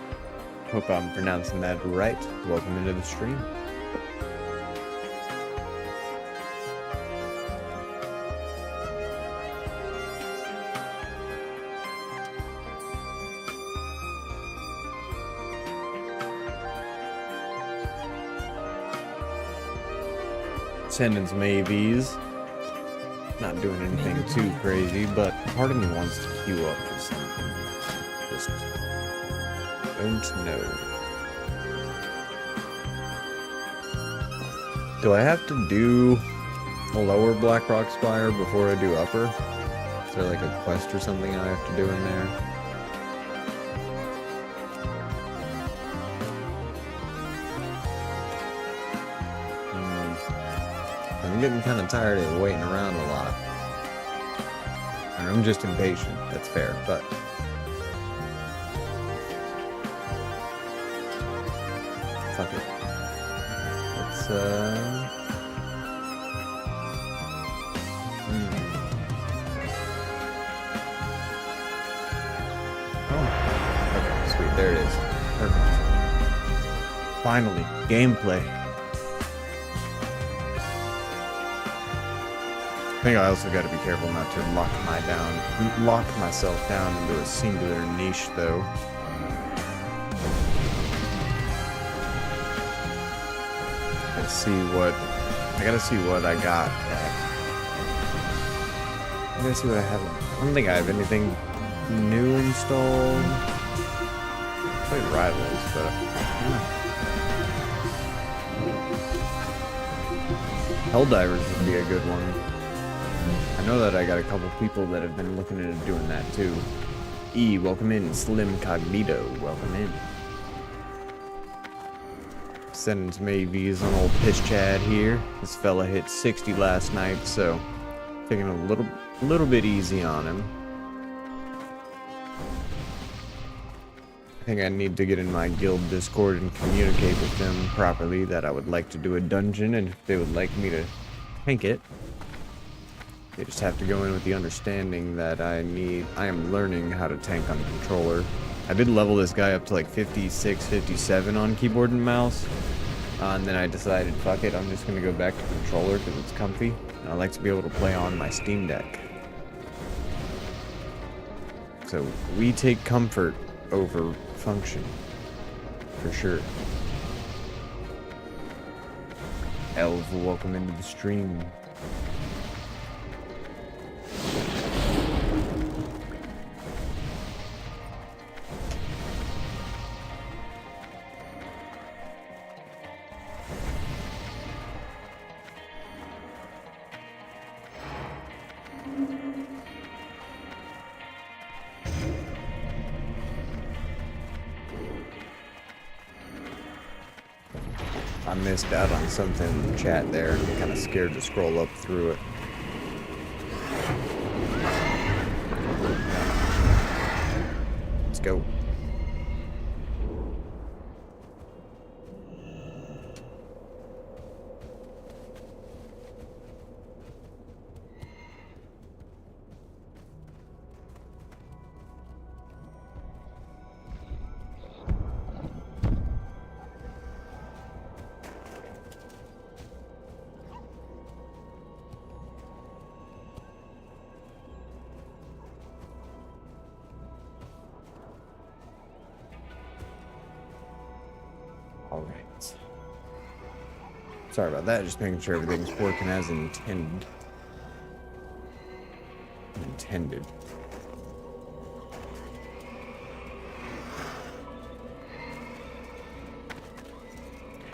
hope I'm pronouncing that right. Welcome into the stream. Sending some AVs. Not doing anything too crazy, but part of me wants to queue up for something. Just don't know. Do I have to do a lower Blackrock Spire before I do upper? Is there like a quest or something I have to do in there? I'm getting kind of tired of waiting around a lot. And I'm just impatient, that's fair, but... fuck it. Let's, Oh. Okay, sweet, there it is. Perfect. Finally, gameplay. I think I also got to be careful not to lock myself down into a singular niche, though. I gotta see what I got back. I gotta see what I have. I don't think I have anything new installed. I play Rivals, but Helldivers would be a good one. I know that I got a couple people that have been looking into doing that too. E, welcome in. Slim Cognito, welcome in. Sending some AVs on old Piss Chad here. This fella hit 60 last night, so taking a little bit easy on him. I think I need to get in my guild Discord and communicate with them properly that I would like to do a dungeon, and if they would like me to tank it. They just have to go in with the understanding that I am learning how to tank on controller. I did level this guy up to like 56, 57 on keyboard and mouse. And then I decided, fuck it, I'm just going to go back to controller because it's comfy. And I like to be able to play on my Steam Deck. So we take comfort over function. For sure. Elv, welcome into the stream. I missed out on something in the chat there. I'm kind of scared to scroll up through it. Let's go. Alright. Sorry about that, just making sure everything's working as intended.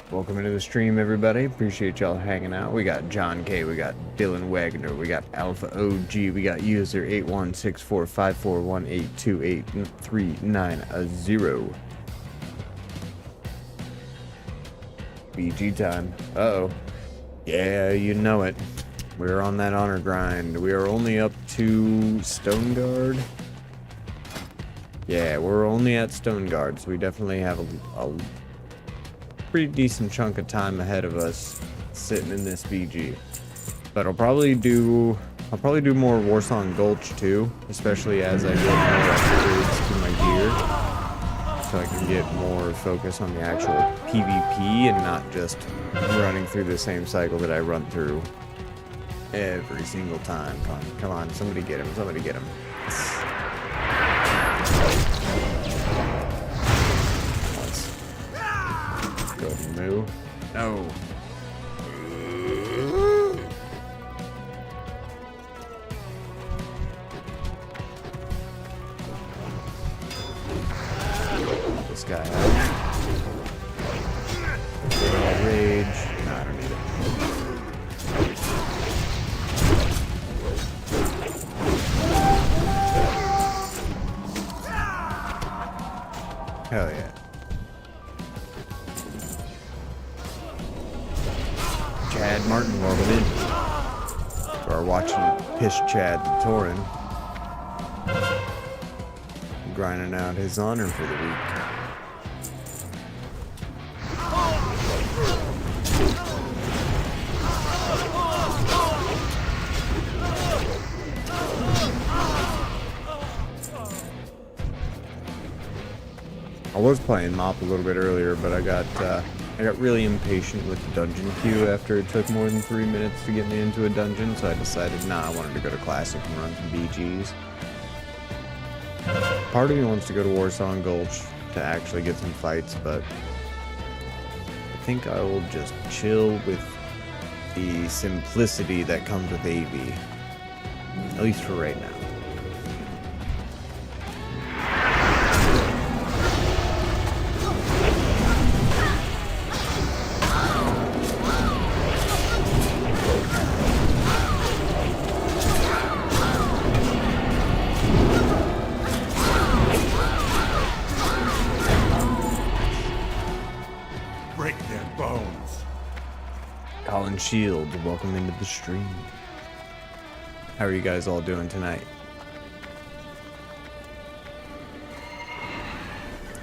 Welcome into the stream, everybody. Appreciate y'all hanging out. We got John K, we got Dylan Wagner, we got Alpha OG, we got user 816454182839. BG time. Uh-oh. Yeah, you know it. We're on that honor grind. We are only up to Stone Guard. Yeah, we're only at Stone Guard, so we definitely have a pretty decent chunk of time ahead of us sitting in this BG. But I'll probably do more Warsong Gulch too, especially as I get more upgrades to my gear. So I can get more focus on the actual PvP and not just running through the same cycle that I run through every single time. Come on, somebody get him, somebody get him. Let's go ahead and move. No. Hell yeah. Chad Martin, welcome in. We're watching Piss Chad the Torin grinding out his honor for the week. I was playing Mop a little bit earlier, but I got really impatient with the dungeon queue after it took more than 3 minutes to get me into a dungeon, so I decided, nah, I wanted to go to Classic and run some BGs. Part of me wants to go to Warsong Gulch to actually get some fights, but I think I will just chill with the simplicity that comes with AV, at least for right now. Shield, welcome into the stream. How are you guys all doing tonight?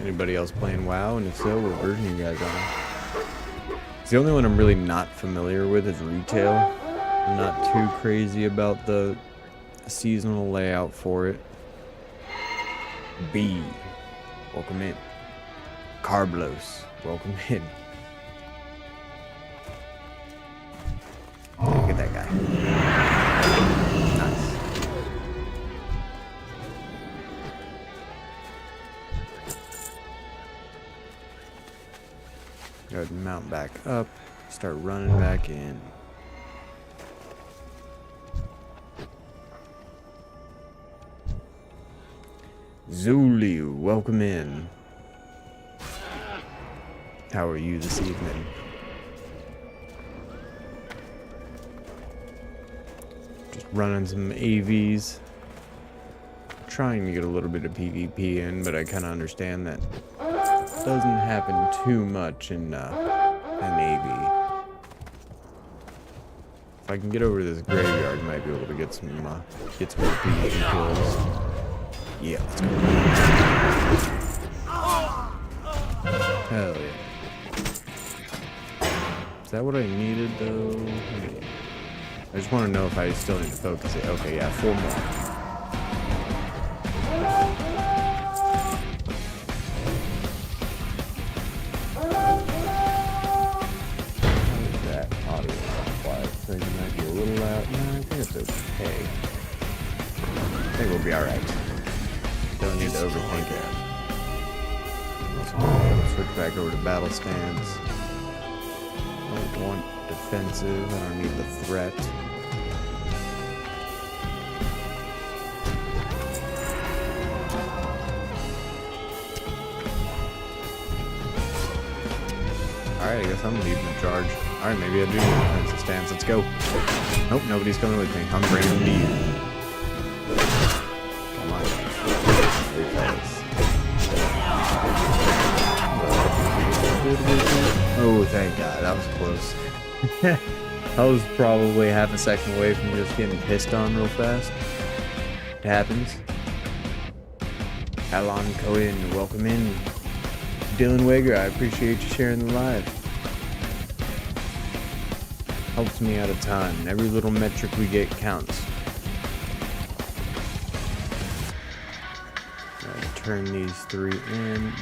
Anybody else playing WoW? And if so, what version are you guys on? It's the only one I'm really not familiar with is retail. I'm not too crazy about the seasonal layout for it. B, welcome in. Carblos, welcome in. Look at that guy. Nice. Go ahead and mount back up. Start running back in. Zulu, welcome in. How are you this evening? Running some AVs, trying to get a little bit of PvP in, but I kind of understand that doesn't happen too much in an AV. If I can get over to this graveyard, I might be able to get some more PvP kills. Yeah, let's go. Hell yeah. Is that what I needed though? I just want to know if I still need to focus it. Okay, yeah, 4 more. How is that audio quiet? So you might be a little loud. No, I think it's okay. I think we'll be alright. Don't need to overthink it. Let's switch back over to battle stance. Don't want defensive. I don't need the threat. Alright, I guess I'm leading the charge. Alright, maybe I do need a defensive stance. Let's go. Nope, nobody's coming with me. I'm bringing them to you. Come on. Hey, fellas. Oh, thank God. That was close. I was probably half a second away from just getting pissed on real fast. It happens. Alan Cohen, welcome in. Dylan Wager, I appreciate you sharing the live. Helps me out a ton. Every little metric we get counts. Turn these 3 in.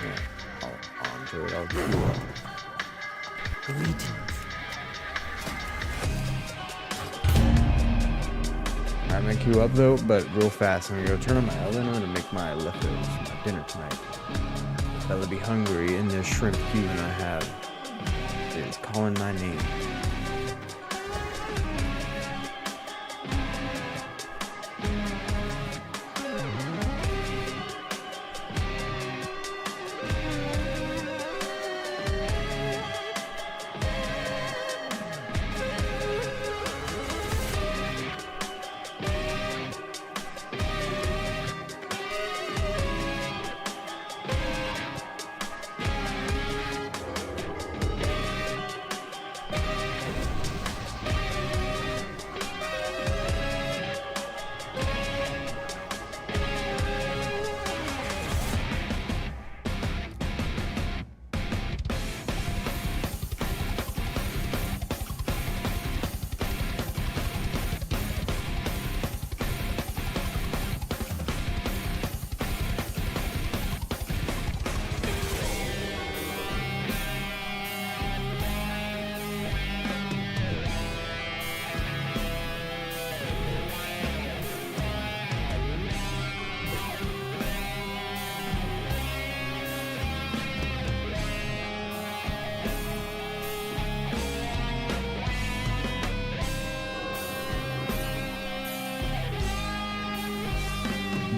Yeah, onto it. I'll queue up. Greetings. I'm gonna queue up though, but real fast. I'm gonna go turn on my oven. I'm gonna make my leftovers for my dinner tonight. I'll be hungry in this shrimp fusion I have. It is calling my name.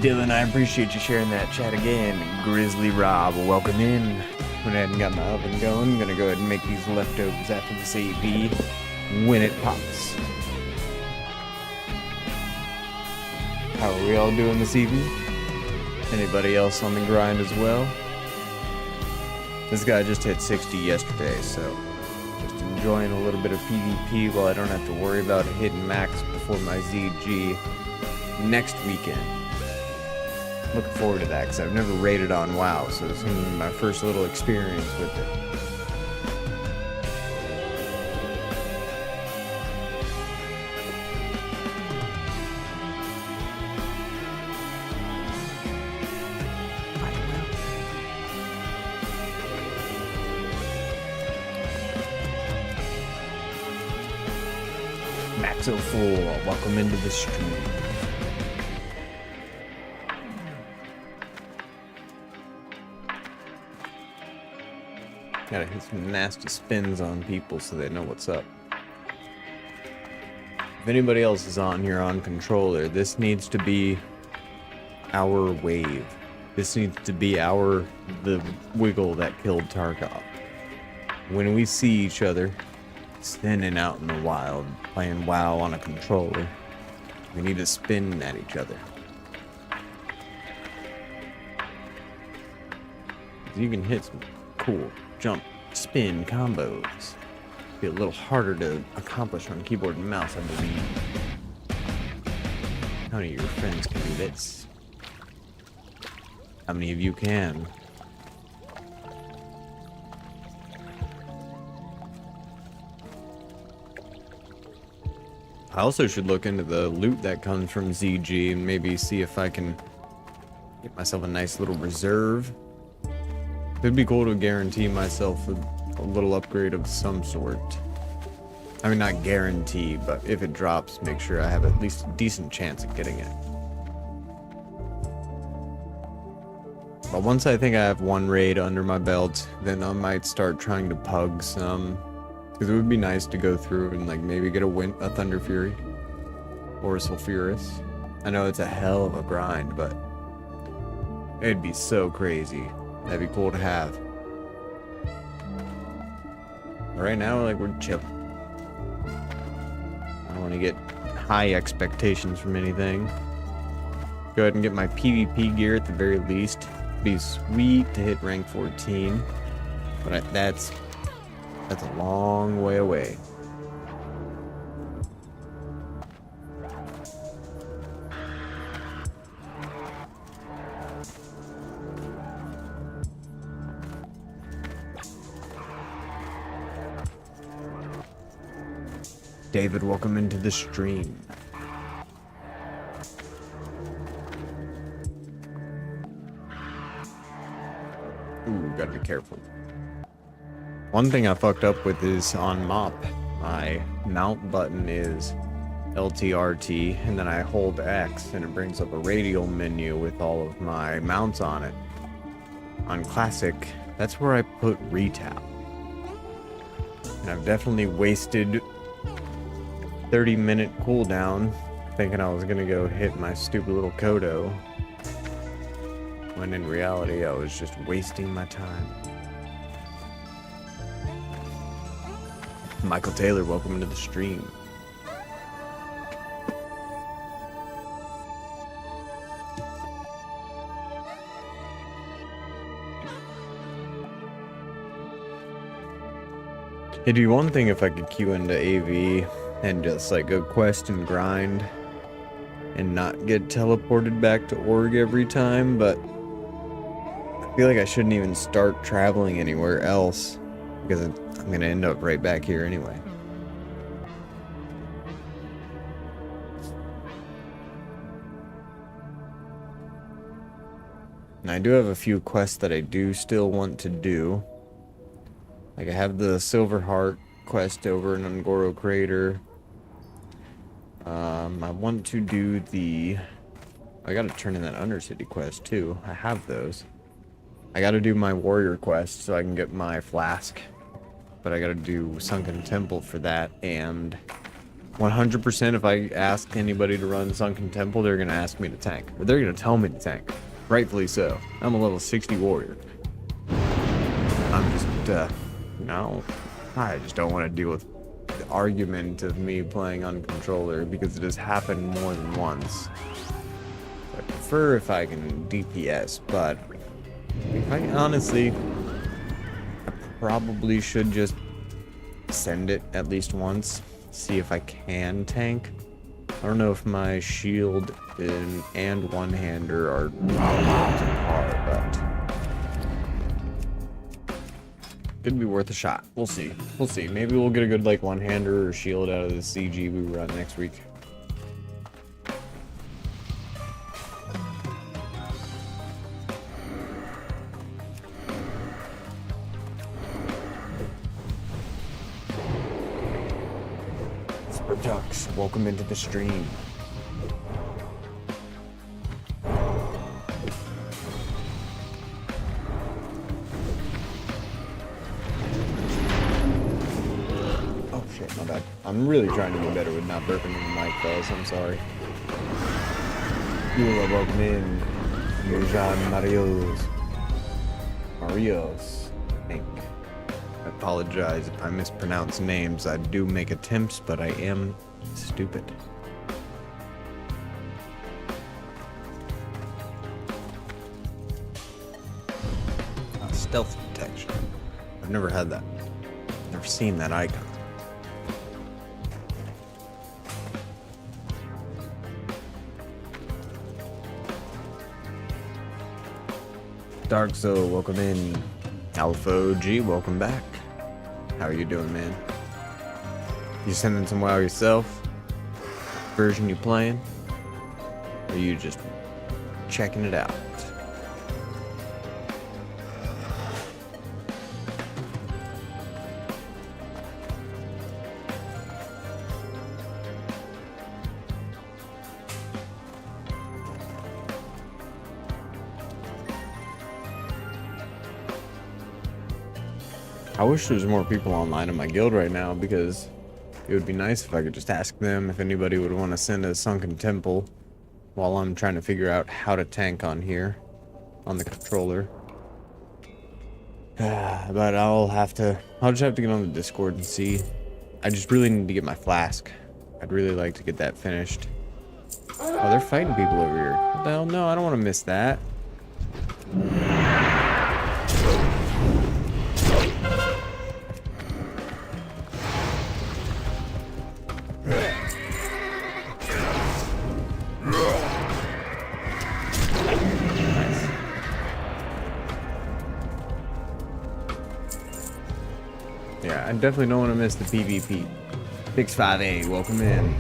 Dylan, I appreciate you sharing that chat again. Grizzly Rob, welcome in. Went ahead and got my oven going. I'm gonna go ahead and make these leftovers after this AV when it pops. How are we all doing this evening? Anybody else on the grind as well? This guy just hit 60 yesterday, so just enjoying a little bit of PvP while I don't have to worry about hitting max before my ZG next weekend. Looking forward to that because I've never raided on WoW, so this is going to be my first little experience with it. Max04, welcome into the stream. Gotta hit some nasty spins on people so they know what's up. If anybody else is on here on controller, this needs to be our wave. This needs to be the wiggle that killed Tarkov. When we see each other spinning out in the wild, playing WoW on a controller, we need to spin at each other. You can hit some cool jump, spin combos. Be a little harder to accomplish on keyboard and mouse, I believe. How many of your friends can do this? How many of you can? I also should look into the loot that comes from ZG and maybe see if I can get myself a nice little reserve. It'd be cool to guarantee myself a little upgrade of some sort. I mean, not guarantee, but if it drops, make sure I have at least a decent chance at getting it. But once I think I have one raid under my belt, then I might start trying to pug some. Because it would be nice to go through and like maybe get a Thunder Fury or a Sulfurous. I know it's a hell of a grind, but it'd be so crazy. That'd be cool to have. Right now, like, we're chilling. I don't want to get high expectations from anything. Go ahead and get my PvP gear at the very least. Be sweet to hit rank 14, but that's a long way away. David, welcome into the stream. Ooh, gotta be careful. One thing I fucked up with is on mop. My mount button is LTRT, and then I hold X, and it brings up a radial menu with all of my mounts on it. On Classic, that's where I put Retap. And I've definitely wasted 30-minute cooldown thinking I was gonna go hit my stupid little Kodo, when in reality I was just wasting my time. Michael Taylor, welcome into the stream. It'd be one thing if I could queue into AV and just like go quest and grind and not get teleported back to org every time, but I feel like I shouldn't even start traveling anywhere else because I'm gonna end up right back here anyway. And I do have a few quests that I do still want to do. Like I have the Silver Heart quest over in Ungoro Crater. I want to do I gotta turn in that Undercity quest too. I have those. I gotta do my warrior quest so I can get my flask. But I gotta do Sunken Temple for that, and 100% if I ask anybody to run Sunken Temple, they're going to ask me to tank. Or they're going to tell me to tank. Rightfully so. I'm a level 60 warrior. I'm just, no. I just don't want to deal with the argument of me playing on controller because it has happened more than once. I prefer if I can DPS, but I honestly probably should just send it at least once, see if I can tank. I don't know if my shield and one-hander are up to par, but could be worth a shot. We'll see. We'll see. Maybe we'll get a good like one-hander or shield out of the CG we run next week. Ducks, welcome into the stream. Oh shit, my bad. I'm really trying to get better with not burping in the mic, fellas. I'm sorry. You are welcome in. Mujan Marios. I think. I apologize if I mispronounce names. I do make attempts, but I am stupid. Stealth detection. I've never had that. Never seen that icon. Dark Soul, welcome in. Alpha OG, welcome back. How are you doing, man? You sending some WoW yourself? Version you playing? Or are you just checking it out? I wish there was more people online in my guild right now because it would be nice if I could just ask them if anybody would want to send a Sunken Temple while I'm trying to figure out how to tank on here on the controller. But I'll just have to get on the Discord and see. I just really need to get my flask. I'd really like to get that finished. Oh, they're fighting people over here. What the hell? No, I don't want to miss that. Yeah, I definitely don't want to miss the PvP. Fix 5A, welcome in.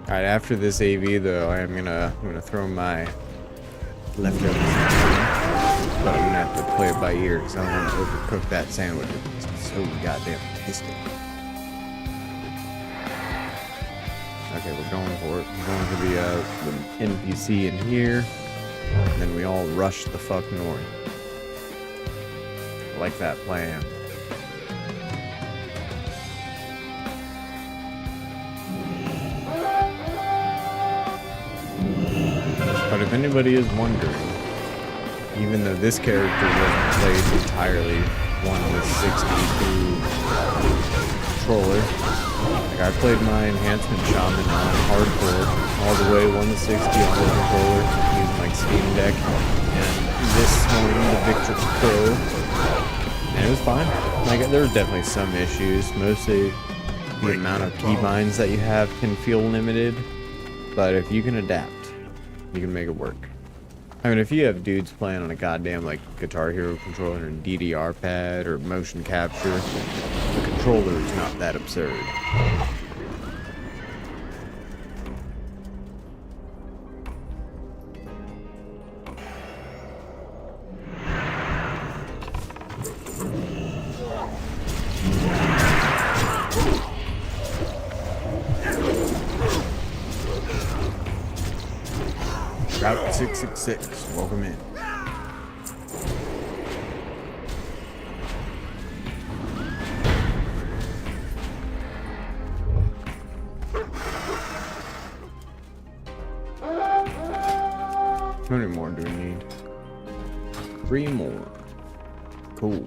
Alright, after this AV though, I'm gonna throw my leftovers, but I'm gonna have to play it by ear because I don't want to overcook that sandwich. It's so goddamn tasty. Okay, we're going for it. We're going for the NPC in here. And then we all rush the fuck north. I like that plan. But if anybody is wondering, even though this character wasn't played entirely 1/62 controller, like I played my enhancement shaman on hardcore all the way 1/60 on the controller using like Steam Deck, and this one the Victor Pro, and it was fine. Like there was definitely some issues, mostly the amount of keybinds that you have can feel limited, but if you can adapt, you can make it work. I mean, if you have dudes playing on a goddamn like Guitar Hero controller and DDR pad or motion capture, the controller is not that absurd. Route 666, welcome in. 3 more. Cool.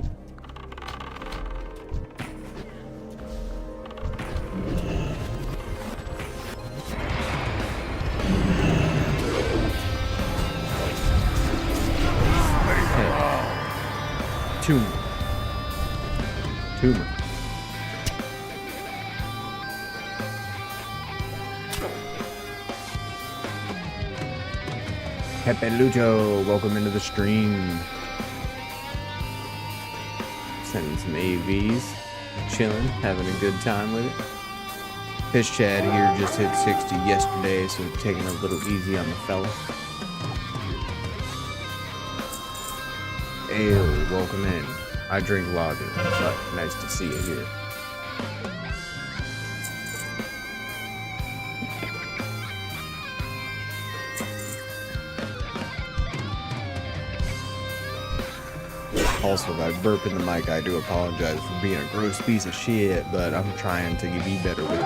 Tumor. Pepe Lucho, welcome into the stream. Sending some AVs, chilling, having a good time with it. Fish Chad here just hit 60 yesterday, so taking a little easy on the fella. Ale, welcome in. I drink lager, but nice to see you here. Also, if I burp in the mic, I do apologize for being a gross piece of shit, but I'm trying to be better with it.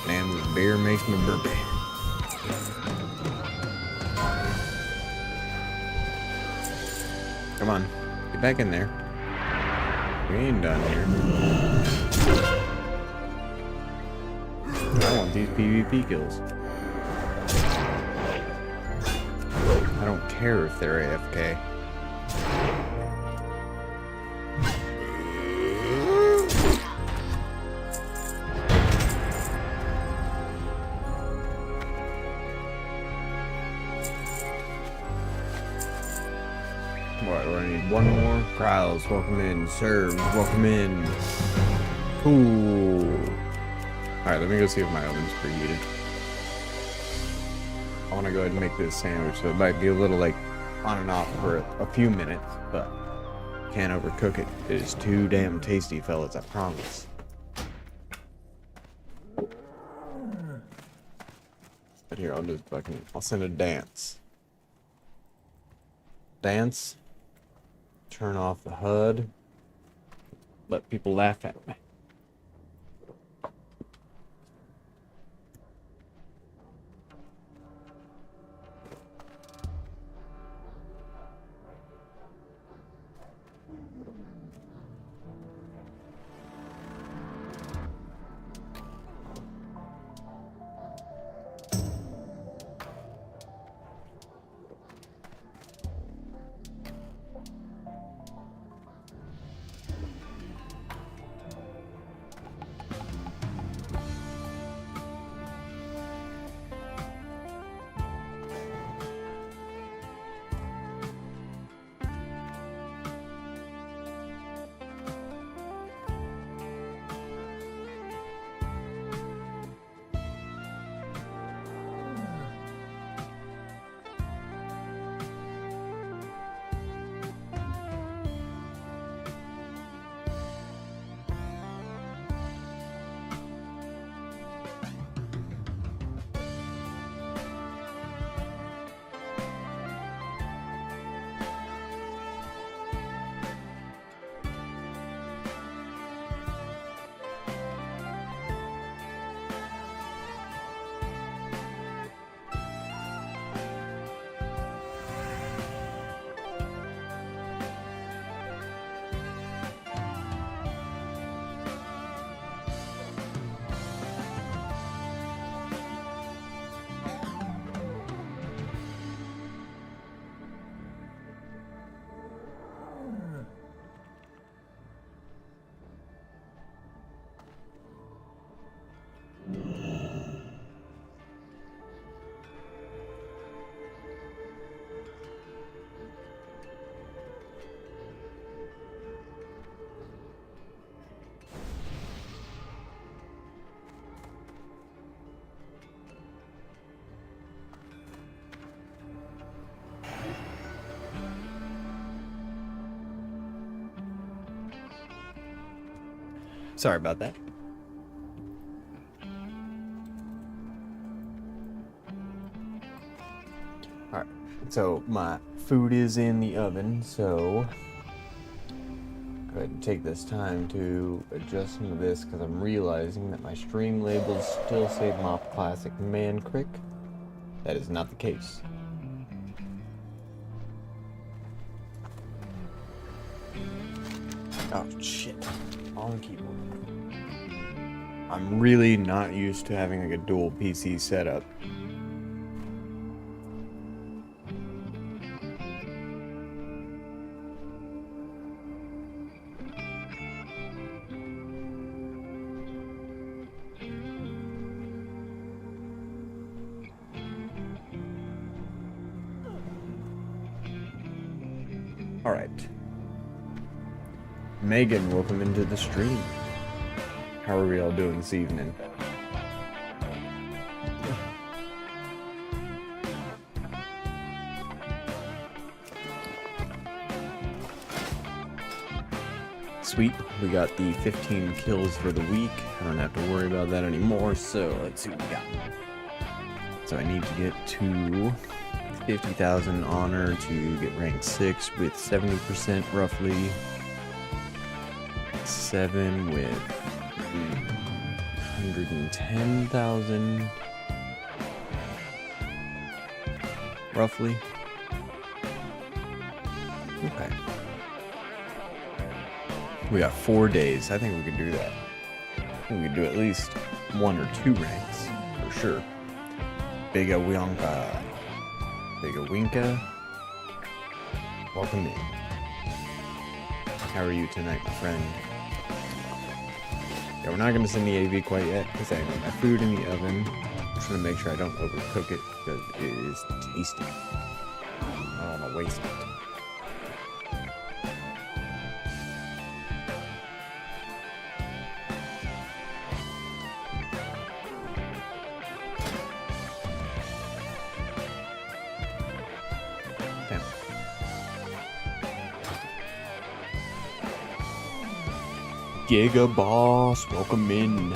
Damn, this beer makes me burpy. Come on, get back in there. We ain't done here. I want these PvP kills. I don't care if they're AFK. What, do I need one more? Trials, welcome in. Serves, welcome in. Cool. Alright, let me go see if my oven's preheated. I want to go ahead and make this sandwich, so it might be a little like on and off for a few minutes, but can't overcook it. It is too damn tasty, fellas, I promise. But here, I'll send a dance. Dance. Turn off the HUD. Let people laugh at me. Sorry about that. Alright, so my food is in the oven, so go ahead and take this time to adjust some of this because I'm realizing that my stream labels still say Mop Classic Man Crick. That is not the case. Oh shit. On keyboard. I'm really not used to having like a dual PC setup. Alright. Megan, welcome into the stream. How are we all doing this evening? Sweet, we got the 15 kills for the week. I don't have to worry about that anymore, so let's see what we got. So I need to get to 50,000 honor to get rank 6 with 70% roughly. 7 with 110,000 roughly. Okay. We got 4 days. I think we could do that. I think we could do at least 1 or 2 ranks for sure. Bigga Wionka. Bigga Winka. Welcome in. How are you tonight, my friend? Yeah, we're not going to send the AV quite yet because I have my food in the oven. I'm just going to make sure I don't overcook it because it is tasty. I don't want to waste it. Damn. Giga Boss, welcome in.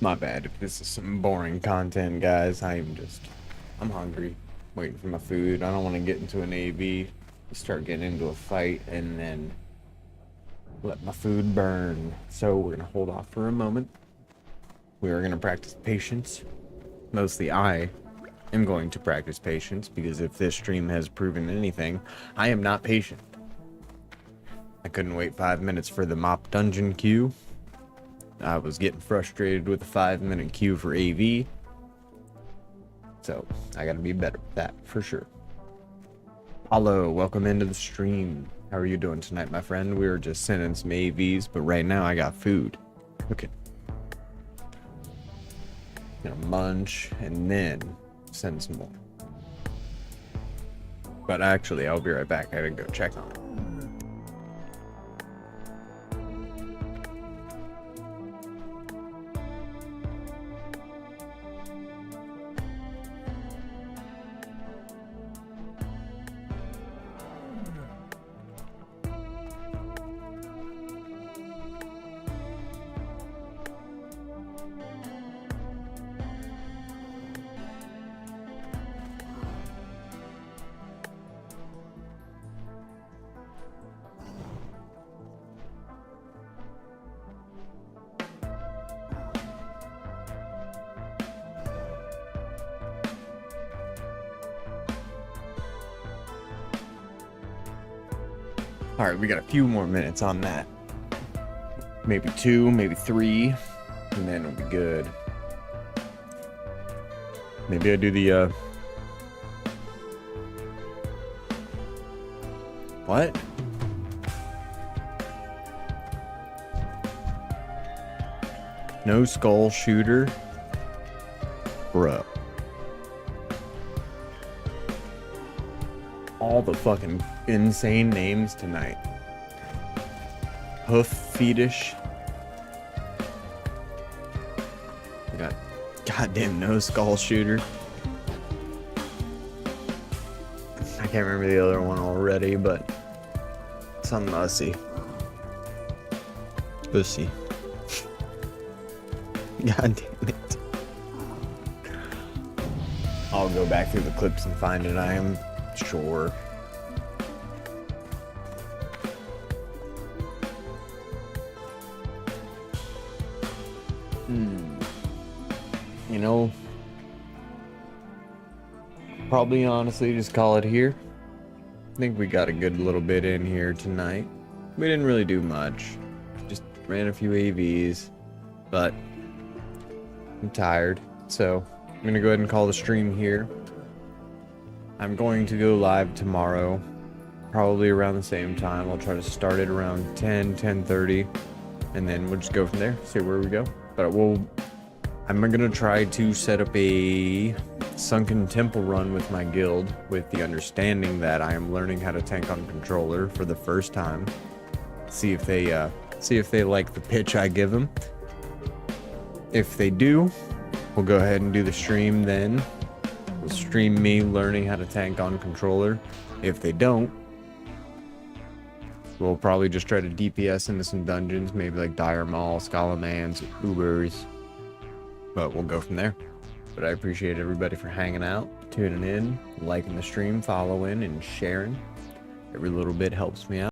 My bad if this is some boring content, guys. I'm hungry, waiting for my food. I don't want to get into an AV, start getting into a fight, and then let my food burn. So we're going to hold off for a moment. We are going to practice patience. Mostly I am going to practice patience, because if this stream has proven anything, I am not patient. I couldn't wait 5 minutes for the mop dungeon queue. I was getting frustrated with the 5-minute queue for AV. So, I gotta be better with that, for sure. Hello, welcome into the stream. How are you doing tonight, my friend? We were just sending some AVs, but right now I got food. Okay. Gonna munch, and then send some more. But actually, I'll be right back. I gotta go check on it. Alright, we got a few more minutes on that. Maybe 2, maybe 3, and then it'll be good. Maybe I do the, What? No skull shooter? Bruh. All the fucking insane names tonight. Hoof fetish. We got goddamn no skull shooter. I can't remember the other one already, but something I'll see. pussy. God damn it. I'll go back through the clips and find it, I am sure. You know, probably honestly just call it here. I think we got a good little bit in here tonight. We didn't really do much. Just ran a few AVs, but I'm tired. So I'm going to go ahead and call the stream here. I'm going to go live tomorrow, probably around the same time. I'll try to start it around 10:30, and then we'll just go from there, see where we go. But I'm going to try to set up a Sunken Temple run with my guild, with the understanding that I am learning how to tank on controller for the first time. See if they like the pitch I give them. If they do, we'll go ahead and do the stream then. We'll stream me learning how to tank on controller. If they don't, we'll probably just try to DPS into some dungeons, maybe like Dire Maul, Scalamans, Ubers. But we'll go from there. But I appreciate everybody for hanging out, tuning in, liking the stream, following, and sharing. Every little bit helps me out.